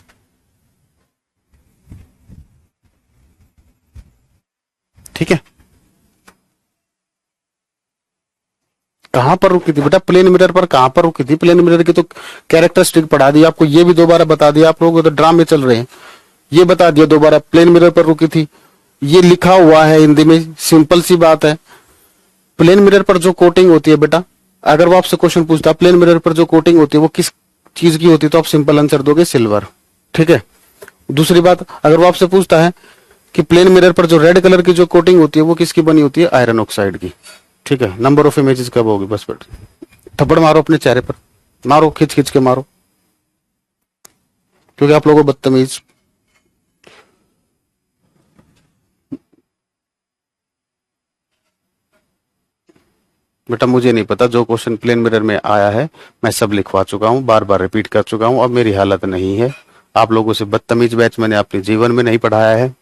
ठीक है। कहां पर रुकी थी बेटा? प्लेन मिरर पर। कहां पर रुकी थी? प्लेन मिरर की तो कैरेक्टरिस्टिक पढ़ा दी आपको, ये भी दोबारा बता दिया आप लोगों को, तो ड्रामे चल रहे हैं। ये बता दिया दोबारा, प्लेन मिरर पर रुकी थी, ये लिखा हुआ है हिंदी में, सिंपल सी बात है। प्लेन मिरर पर जो कोटिंग होती है बेटा, अगर वो आपसे क्वेश्चन पूछता है प्लेन मिरर पर जो कोटिंग होती है वो किस चीज की होती है, तो आप सिंपल आंसर दोगे सिल्वर, ठीक है। दूसरी बात, अगर वो आपसे पूछता है कि प्लेन मिरर पर जो रेड कलर की जो कोटिंग होती है वो किसकी बनी होती है? आयरन ऑक्साइड की, ठीक है। नंबर ऑफ इमेजेस कब होगी? बस बेटा थप्पड़ मारो अपने चेहरे पर, मारो, खींच खींच के मारो, क्योंकि आप लोगों को बदतमीज। बेटा मुझे नहीं पता, जो क्वेश्चन प्लेन मिरर में आया है मैं सब लिखवा चुका हूं, बार बार रिपीट कर चुका हूं, अब मेरी हालत नहीं है। आप लोगों से बदतमीज बैच मैंने अपने जीवन में नहीं पढ़ाया है,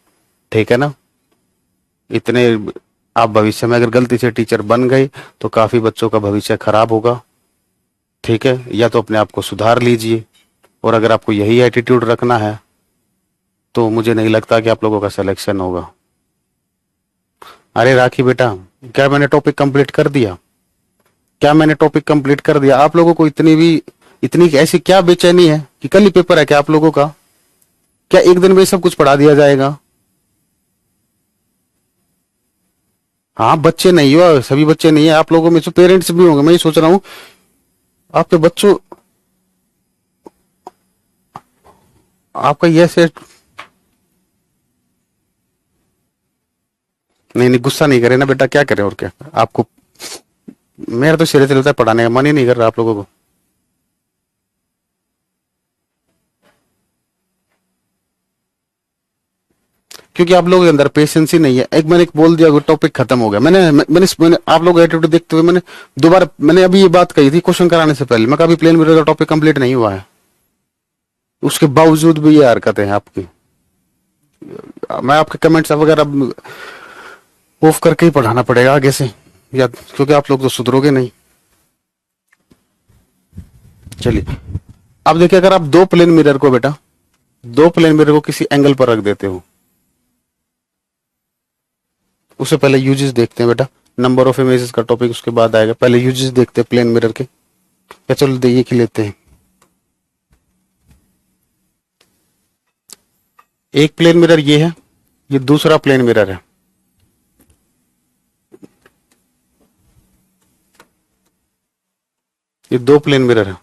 ठीक है ना। इतने आप भविष्य में अगर गलती से टीचर बन गए तो काफी बच्चों का भविष्य खराब होगा, ठीक है। या तो अपने आप को सुधार लीजिए, और अगर आपको यही एटीट्यूड रखना है तो मुझे नहीं लगता कि आप लोगों का सिलेक्शन होगा। अरे राखी बेटा, क्या मैंने टॉपिक कंप्लीट कर दिया? क्या मैंने टॉपिक कंप्लीट कर दिया? आप लोगों को इतनी ऐसी क्या बेचैनी है कि कल ही पेपर है क्या आप लोगों का? क्या एक दिन में सब कुछ पढ़ा दिया जाएगा? हाँ, बच्चे नहीं हो, सभी बच्चे नहीं है, आप लोगों में से पेरेंट्स भी होंगे। मैं ये सोच रहा हूं आपके बच्चों, आपका ये से नहीं नहीं, गुस्सा नहीं करे ना बेटा, क्या करें और क्या। आपको मेरा तो सिरे चलता है, पढ़ाने का मन ही नहीं कर रहा आप लोगों को। क्योंकि आप लोगों के अंदर पेशेंस ही नहीं है। एक मैंने बोल दिया, टॉपिक खत्म हो गया। मैंने आप लोग एटीट्यूड देखते हुए मैंने दोबारा, मैंने अभी ये बात कही थी क्वेश्चन कराने से पहले, मैं कभी प्लेन मिरर का टॉपिक कंप्लीट नहीं हुआ है, उसके बावजूद भी ये हरकतें हैं आपकी। मैं आपके कमेंट्स वगैरह ऑफ करके ही पढ़ाना पड़ेगा आगे से, या क्योंकि आप लोग तो सुधरोगे नहीं। चलिए अब देखिए, अगर आप दो प्लेन मिरर को बेटा, दो प्लेन मिरर को किसी एंगल पर रख देते हो, उससे पहले यूजेस देखते हैं बेटा, नंबर ऑफ इमेजेस का टॉपिक उसके बाद आएगा, पहले यूजेस देखते हैं प्लेन मिरर के। या चलो देखिए कि लेते हैं, एक प्लेन मिरर ये है, ये दूसरा प्लेन मिरर है। ये दो प्लेन मिरर है।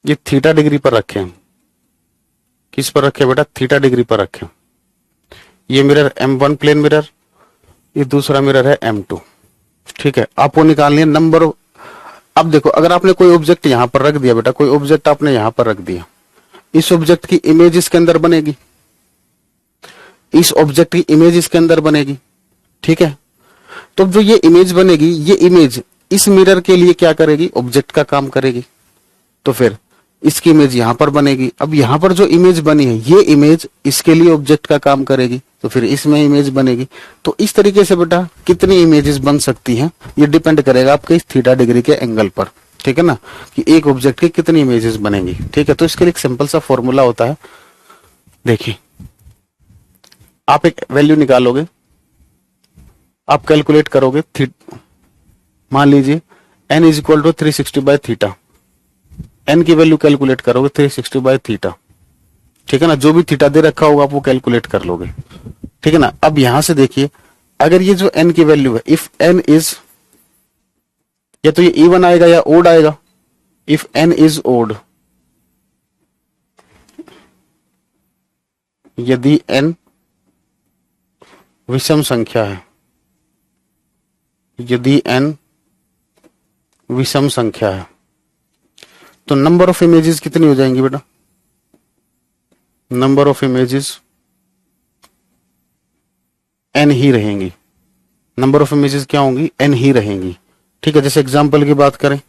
ये थीटा डिग्री पर रखे हैं। किस पर रखे बेटा? थीटा डिग्री पर रखे हैं। ये मिरर M1 प्लेन मिरर, ये दूसरा मिरर है M2। ठीक है, आपको निकालनी है नंबर। अब देखो, अगर आपने कोई ऑब्जेक्ट यहां पर रख दिया बेटा, कोई ऑब्जेक्ट आपने यहां पर रख दिया, इस ऑब्जेक्ट की इमेज इसके अंदर बनेगी, इस ऑब्जेक्ट की इमेज इसके अंदर बनेगी। ठीक है, तो जो ये इमेज बनेगी, ये इमेज इस मिरर के लिए क्या करेगी? ऑब्जेक्ट का काम करेगी। तो फिर इसकी इमेज यहां पर बनेगी। अब यहां पर जो इमेज बनी है, ये इमेज इसके लिए ऑब्जेक्ट का काम करेगी, तो फिर इसमें इमेज बनेगी। तो इस तरीके से बेटा कितनी इमेजेस बन सकती हैं, ये डिपेंड करेगा आपके इस थीटा डिग्री के एंगल पर। ठीक है ना, कि एक ऑब्जेक्ट की कितनी इमेजेस बनेंगी। ठीक है, तो इसके लिए एक सिंपल सा फॉर्मूला होता है। देखिए, आप एक वैल्यू निकालोगे, आप कैलकुलेट करोगे, मान लीजिए n is equal to 360 by theta. n की वैल्यू कैलकुलेट करोगे 360 बाय थीटा। ठीक है ना, जो भी थीटा दे रखा होगा आप वो कैलकुलेट कर लोगे। ठीक है ना, अब यहां से देखिए, अगर ये जो n की वैल्यू है, इफ n इज, या तो ये इवन आएगा या ओड आएगा। इफ n इज ओड, यदि n विषम संख्या है, यदि n विषम संख्या है, तो नंबर ऑफ इमेजेस कितनी हो जाएंगी बेटा? नंबर ऑफ इमेजेस n ही रहेंगी। नंबर ऑफ इमेजेस क्या होंगी? n ही रहेंगी। ठीक है, जैसे एग्जांपल की बात करें,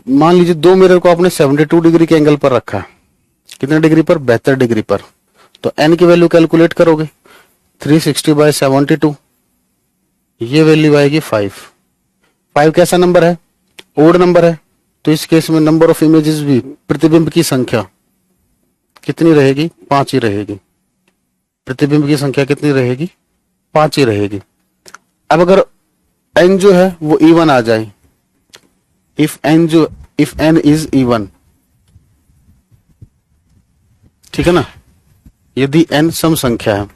मान लीजिए दो मिरर को आपने 72 डिग्री के एंगल पर रखा है। कितने डिग्री पर? 72 डिग्री पर। तो n की वैल्यू कैलकुलेट करोगे 360 बाय 72, ये वैल्यू आएगी 5। 5 कैसा नंबर है? ओड नंबर है। तो इस केस में नंबर ऑफ इमेजेस भी, प्रतिबिंब की संख्या कितनी रहेगी? 5 ही रहेगी। प्रतिबिंब की संख्या कितनी रहेगी? 5 ही रहेगी। अब अगर n जो है वो इवन आ जाए, इफ n इज इवन, ठीक है ना, यदि n सम संख्या है,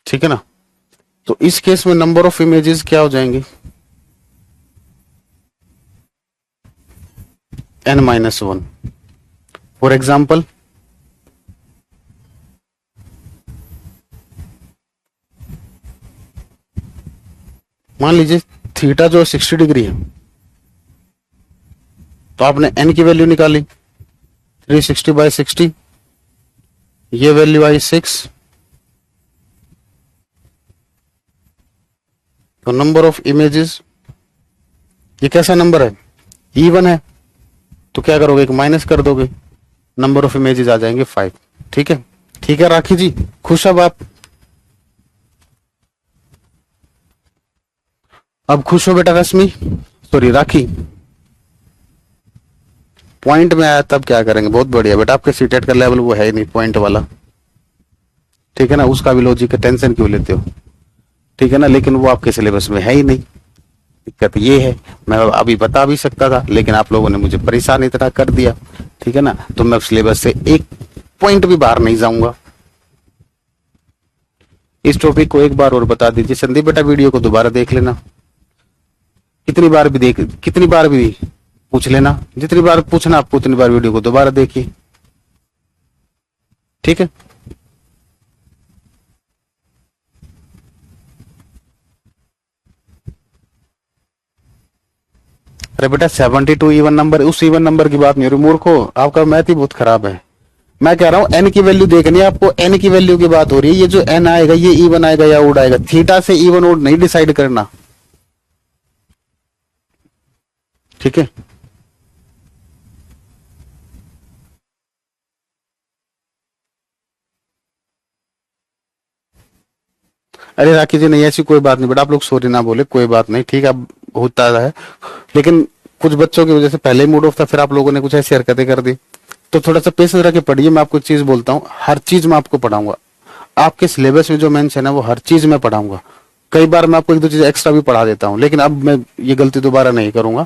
ठीक है ना, तो इस केस में नंबर ऑफ इमेजेस क्या हो जाएंगे? n-1। फॉर एग्जाम्पल, मान लीजिए थीटा जो 60 डिग्री है, तो आपने n की वैल्यू निकाली 360 बाय 60, ये वैल्यू आई 6। तो नंबर ऑफ इमेजेस, ये कैसा नंबर है? इवन है। तो क्या करोगे? एक माइनस कर दोगे, नंबर ऑफ इमेजेस आ जाएंगे 5। ठीक है, ठीक है राखी जी, खुश अब आप? अब खुश हो बेटा रश्मि, सॉरी राखी? पॉइंट में आया तब क्या करेंगे? बहुत बढ़िया बेटा, आपके सीटेट का लेवल वो है ही नहीं पॉइंट वाला। ठीक है ना, उसका भी लॉजिक है, टेंशन क्यों लेते हो? ठीक है ना, लेकिन वो आपके सिलेबस में है ही नहीं। दिक्कत ये है, मैं अभी बता भी सकता था, लेकिन आप लोगों ने मुझे परेशान इतना कर दिया। ठीक है ना, तो मैं सिलेबस से एक पॉइंट भी बाहर नहीं जाऊंगा। इस टॉपिक को एक बार और बता दीजिए संदीप बेटा, वीडियो को दोबारा देख लेना, कितनी बार भी पूछ लेना, जितनी बार पूछना आपको उतनी बार वीडियो को दोबारा देखिए। ठीक है, अरे बेटा 72 इवन नंबर, उस इवन नंबर की बात नहीं हो रही मूर्खो, आपका मैथ ही बहुत खराब है। मैं कह रहा हूं एन की वैल्यू देखनी है आपको, एन की वैल्यू की बात हो रही है। ये जो एन आएगा ये इवन आएगा या ओड आएगा, थीटा से इवन ओड नहीं डिसाइड करना, ठीक है। अरे राखी जी नहीं, ऐसी कोई बात नहीं बेटा, आप लोग सॉरी ना बोले, कोई बात नहीं, ठीक है, अब होता है। लेकिन कुछ बच्चों की वजह से पहले ही मूड ऑफ था, फिर आप लोगों ने कुछ ऐसी हरकतें कर दी, तो थोड़ा सा पेशेंस रख के पढ़िए। मैं आपको एक चीज बोलता हूँ, हर चीज मैं आपको पढ़ाऊंगा, आपके सिलेबस में जो मेंशन है वो हर चीज मैं पढ़ाऊंगा। कई बार मैं आपको एक दो चीज एक्स्ट्रा भी पढ़ा देता हूँ, लेकिन अब मैं ये गलती दोबारा नहीं करूंगा।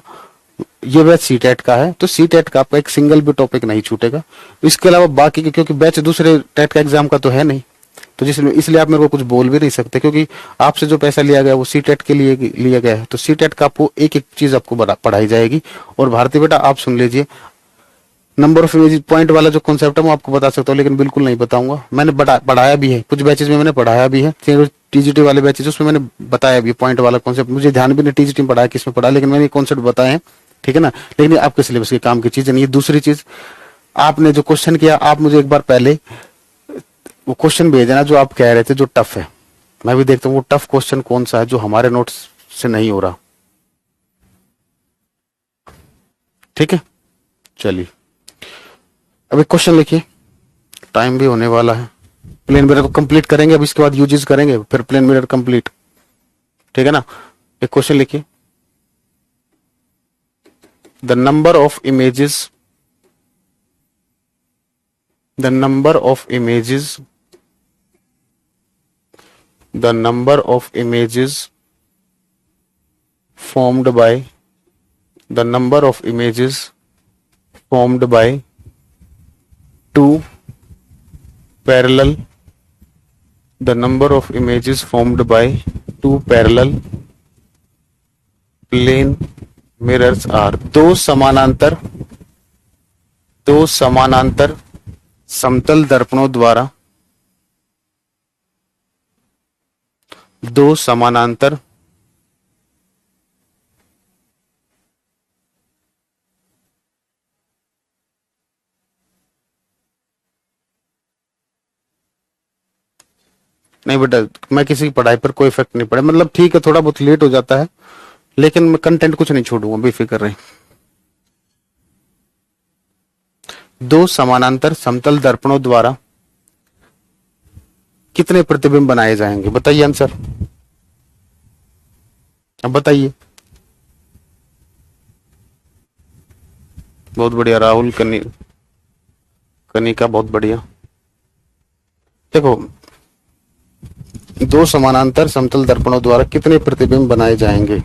ये बैच सी टेट का है, तो सी टेट का आपका एक सिंगल भी टॉपिक नहीं छूटेगा। इसके अलावा बाकी के, क्योंकि बैच दूसरे टेट का एग्जाम का तो है नहीं, तो जिसमें इसलिए आप मेरे को कुछ बोल भी नहीं सकते, क्योंकि आपसे जो पैसा लिया गया वो सी टेट के लिए लिया गया है। तो सी टेट का आपको एक एक चीज आपको पढ़ाई जाएगी। और भारती बेटा आप सुन लीजिए, नंबर ऑफ इमेज पॉइंट वाला जो कॉन्सेप्ट है वो आपको बता सकता हूँ, लेकिन बिल्कुल नहीं बताऊंगा। मैंने पढ़ाया भी है, कुछ बैचेज में मैंने पढ़ाया भी है, टीजीटी वाले बैचेज उसमें मैंने बताया भी पॉइंट वाला कॉन्सेप्ट। मुझे ध्यान भी नहीं टीजीटी में पढ़ाया किसमें पढ़ा, लेकिन मैंने कॉन्सेप्ट बताए हैं, ठीक है ना। लेकिन ये आपके सिलेबस के काम की चीज नहीं है। दूसरी चीज, आपने जो क्वेश्चन किया, आप मुझे एक बार पहले वो क्वेश्चन भेज देना जो आप कह रहे थे जो टफ है। मैं भी देखता हूँ वो टफ क्वेश्चन कौन सा है जो हमारे नोट्स से नहीं हो रहा, ठीक है। चलिए अब एक क्वेश्चन लिखिए, टाइम भी होने वाला है। प्लेन मिरर को कंप्लीट करेंगे, अब इसके बाद यूजेस करेंगे, फिर प्लेन मिरर कंप्लीट, ठीक है ना। एक क्वेश्चन लिखिए, the number of images, the number of images, the number of images formed by, the number of images formed by two parallel, the number of images formed by two parallel plane mirrors are, दो समानांतर समतल दर्पणों द्वारा, दो समानांतर नहीं बेटा, मैं किसी की पढ़ाई पर कोई इफेक्ट नहीं पड़े, मतलब ठीक है थोड़ा बहुत लेट हो जाता है, लेकिन मैं कंटेंट कुछ नहीं छोड़ूंगा, बेफिक्र रहे। दो समानांतर समतल दर्पणों द्वारा कितने प्रतिबिंब बनाए जाएंगे, बताइए आंसर, अब बताइए। बहुत बढ़िया राहुल कनिका, बहुत बढ़िया। देखो, दो समानांतर समतल दर्पणों द्वारा कितने प्रतिबिंब बनाए जाएंगे।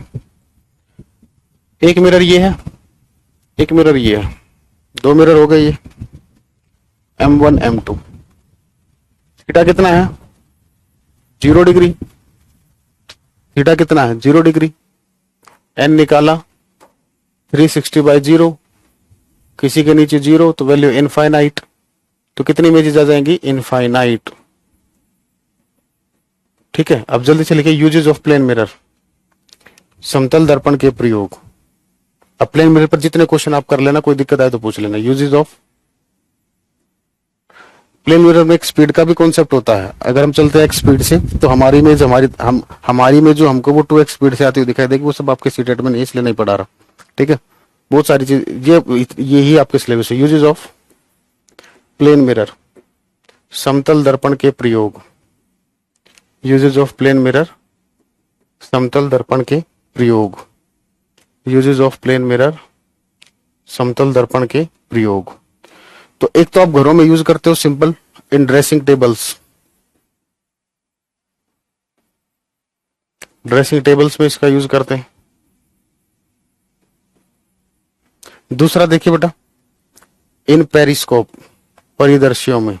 एक मिरर ये है, एक मिरर ये है, दो मिरर हो गए ये, M1 M2। थीटा कितना है, 0 डिग्री। थीटा कितना है, 0 डिग्री। एन निकाला, 360/0, किसी के नीचे 0 तो वैल्यू इनफाइनाइट, तो कितनी इमेजेस आ जाएंगी, इनफाइनाइट, ठीक है। अब जल्दी से लिखिए, यूजेस ऑफ प्लेन मिरर, समतल दर्पण के प्रयोग। अब प्लेन मिरर पर जितने क्वेश्चन आप कर लेना, कोई दिक्कत आए तो पूछ लेना। यूजेस ऑफ प्लेन मिरर में एक स्पीड का भी कॉन्सेप्ट होता है। अगर हम चलते हैं एक स्पीड से तो हमारी इमेज हमारी इमेज जो हमको वो 2x स्पीड से आती हुई दिखाई देगी, वो सब आपके सीटेट में नहीं, इसलिए नहीं पढ़ा रहा, ठीक है। बहुत सारी चीज ये ही आपके सिलेबस है। यूजेस ऑफ प्लेन मिरर, समतल दर्पण के प्रयोग। यूजेस ऑफ प्लेन मिरर, समतल दर्पण के प्रयोग। यूजेस ऑफ प्लेन मिरर, समतल दर्पण के प्रयोग। तो एक तो आप घरों में यूज करते हो सिंपल, इन ड्रेसिंग टेबल्स, ड्रेसिंग टेबल्स में इसका यूज करते हैं। दूसरा देखिए बेटा, इन पेरिस्कोप, परिदर्शियों में।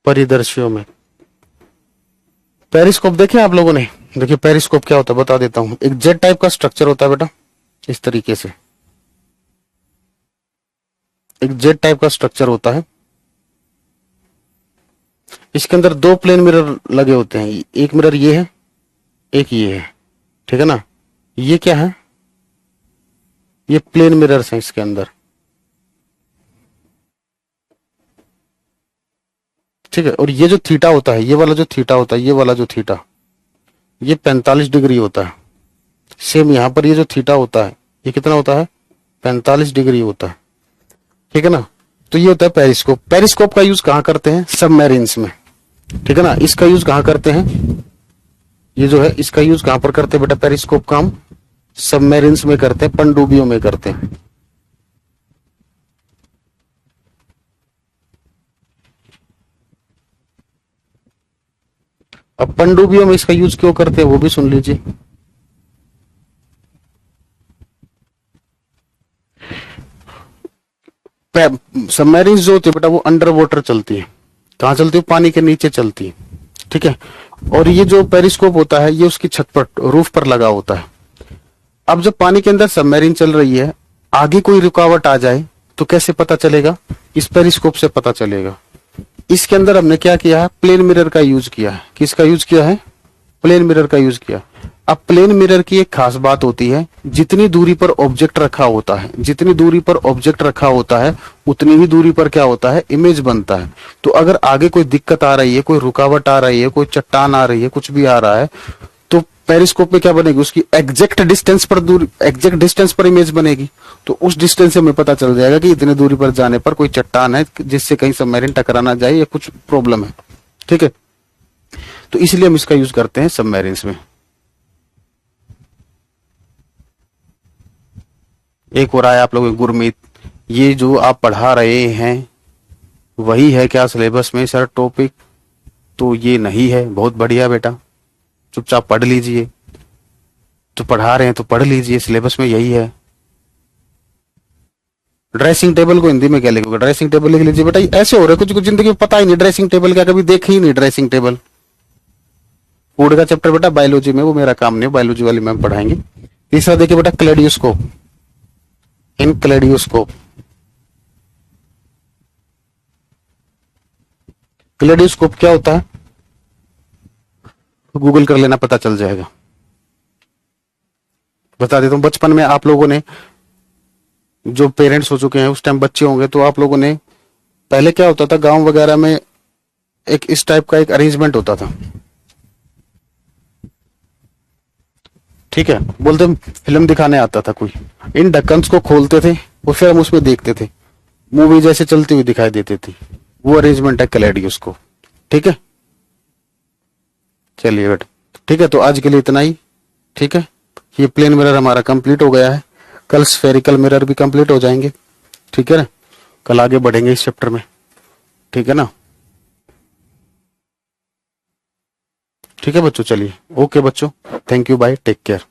परिदर्शियों में पेरिस्कोप देखे आप लोगों ने। देखिए पेरिस्कोप क्या होता है बता देता हूं, एक जेट टाइप का स्ट्रक्चर होता है बेटा, इस तरीके से एक जेट टाइप का स्ट्रक्चर होता है। इसके अंदर दो प्लेन मिरर लगे होते हैं, एक मिरर ये है, एक ये है, ठीक है ना। ये क्या है, ये प्लेन मिरर्स हैं इसके अंदर, ठीक है। और ये जो थीटा होता है, ये वाला जो थीटा होता है, ये वाला जो थीटा, ये 45 डिग्री होता है। सेम यहां पर ये जो थीटा होता है, ये कितना होता है, 45 डिग्री होता है, ठीक है ना। तो ये होता है पेरिस्कोप। पेरिस्कोप का यूज कहां करते हैं, सबमरीन्स में, ठीक है ना। इसका यूज कहां करते हैं, ये जो है इसका यूज कहां पर करते हैं बेटा, पेरिस्कोप का हम सबमरीन्स में करते हैं, पनडुब्बियों में करते हैं। अब पनडुब्बियों में इसका यूज क्यों करते हैं वो भी सुन लीजिए। सबमरीन्स जो होती है बेटा वो अंडर वाटर चलती है। कहां चलती है, पानी के नीचे चलती है, ठीक है। और ये जो पेरिस्कोप होता है ये उसकी छत पर, रूफ पर लगा होता है। अब जब पानी के अंदर सबमरीन चल रही है, आगे कोई रुकावट आ जाए तो कैसे पता चलेगा, इस पेरिस्कोप से पता चलेगा। इसके अंदर हमने क्या किया है, प्लेन मिरर का यूज किया है। किसका यूज किया है, प्लेन मिरर का यूज किया। अब प्लेन मिरर की एक खास बात होती है, जितनी दूरी पर ऑब्जेक्ट रखा होता है, जितनी दूरी पर ऑब्जेक्ट रखा होता है उतनी ही दूरी पर क्या होता है, इमेज बनता है। तो अगर आगे कोई दिक्कत आ रही है, कोई रुकावट आ रही है, कोई चट्टान आ रही है, कुछ भी आ रहा है, तो पेरिस्कोप में क्या बनेगी, उसकी एग्जैक्ट डिस्टेंस पर दूरी, एग्जैक्ट डिस्टेंस पर इमेज बनेगी। तो उस डिस्टेंस से हमें पता चल जाएगा कि इतने दूरी पर जाने पर कोई चट्टान है जिससे कहीं सबमरीन टकरा ना जाए या कुछ प्रॉब्लम है, ठीक है। तो इसलिए हम इसका यूज करते हैं सबमरीन्स में। एक और आया आप लोगों को गुरमीत, ये जो आप पढ़ा रहे हैं वही है क्या सिलेबस में सर टॉपिक, तो ये नहीं है। बहुत बढ़िया बेटा, चुपचाप पढ़ लीजिए, तो पढ़ा रहे हैं तो पढ़ लीजिए, सिलेबस में यही है। ड्रेसिंग टेबल को हिंदी में क्या लिखोगे, ड्रेसिंग टेबल लिख लीजिए बेटा। ऐसे हो रहा है कुछ कुछ जिंदगी में पता ही नहीं ड्रेसिंग टेबल क्या, कभी देखे ही नहीं ड्रेसिंग टेबल। फूड का चैप्टर बेटा बायोलॉजी में, वो मेरा काम नहीं, बायोलॉजी वाली मैम पढ़ाएंगे। तीसरा देखिए बेटा क्लेडियोस्कोप, इन क्लेडियोस्कोप, क्लेडियोस्कोप क्या होता है गूगल कर लेना, पता चल जाएगा। बता देता हूं, बचपन में आप लोगों ने, जो पेरेंट्स हो चुके हैं उस टाइम बच्चे होंगे, तो आप लोगों ने, पहले क्या होता था गांव वगैरह में, एक इस टाइप का एक अरेंजमेंट होता था, ठीक है। बोलते फिल्म दिखाने आता था कोई, इन ढक्कन्स को खोलते थे और फिर हम उसमें देखते थे, मूवी जैसे चलती हुई दिखाई देती थी। वो अरेंजमेंट है क्लेडियोस्कोप, ठीक है। चलिए बेटा, ठीक है, तो आज के लिए इतना ही, ठीक है। ये प्लेन मिरर हमारा कंप्लीट हो गया है, कल स्फेरिकल मिरर भी कंप्लीट हो जाएंगे, ठीक है ना। कल आगे बढ़ेंगे इस चैप्टर में, ठीक है ना। ठीक है बच्चों, चलिए ओके बच्चों, thank you, bye, take care.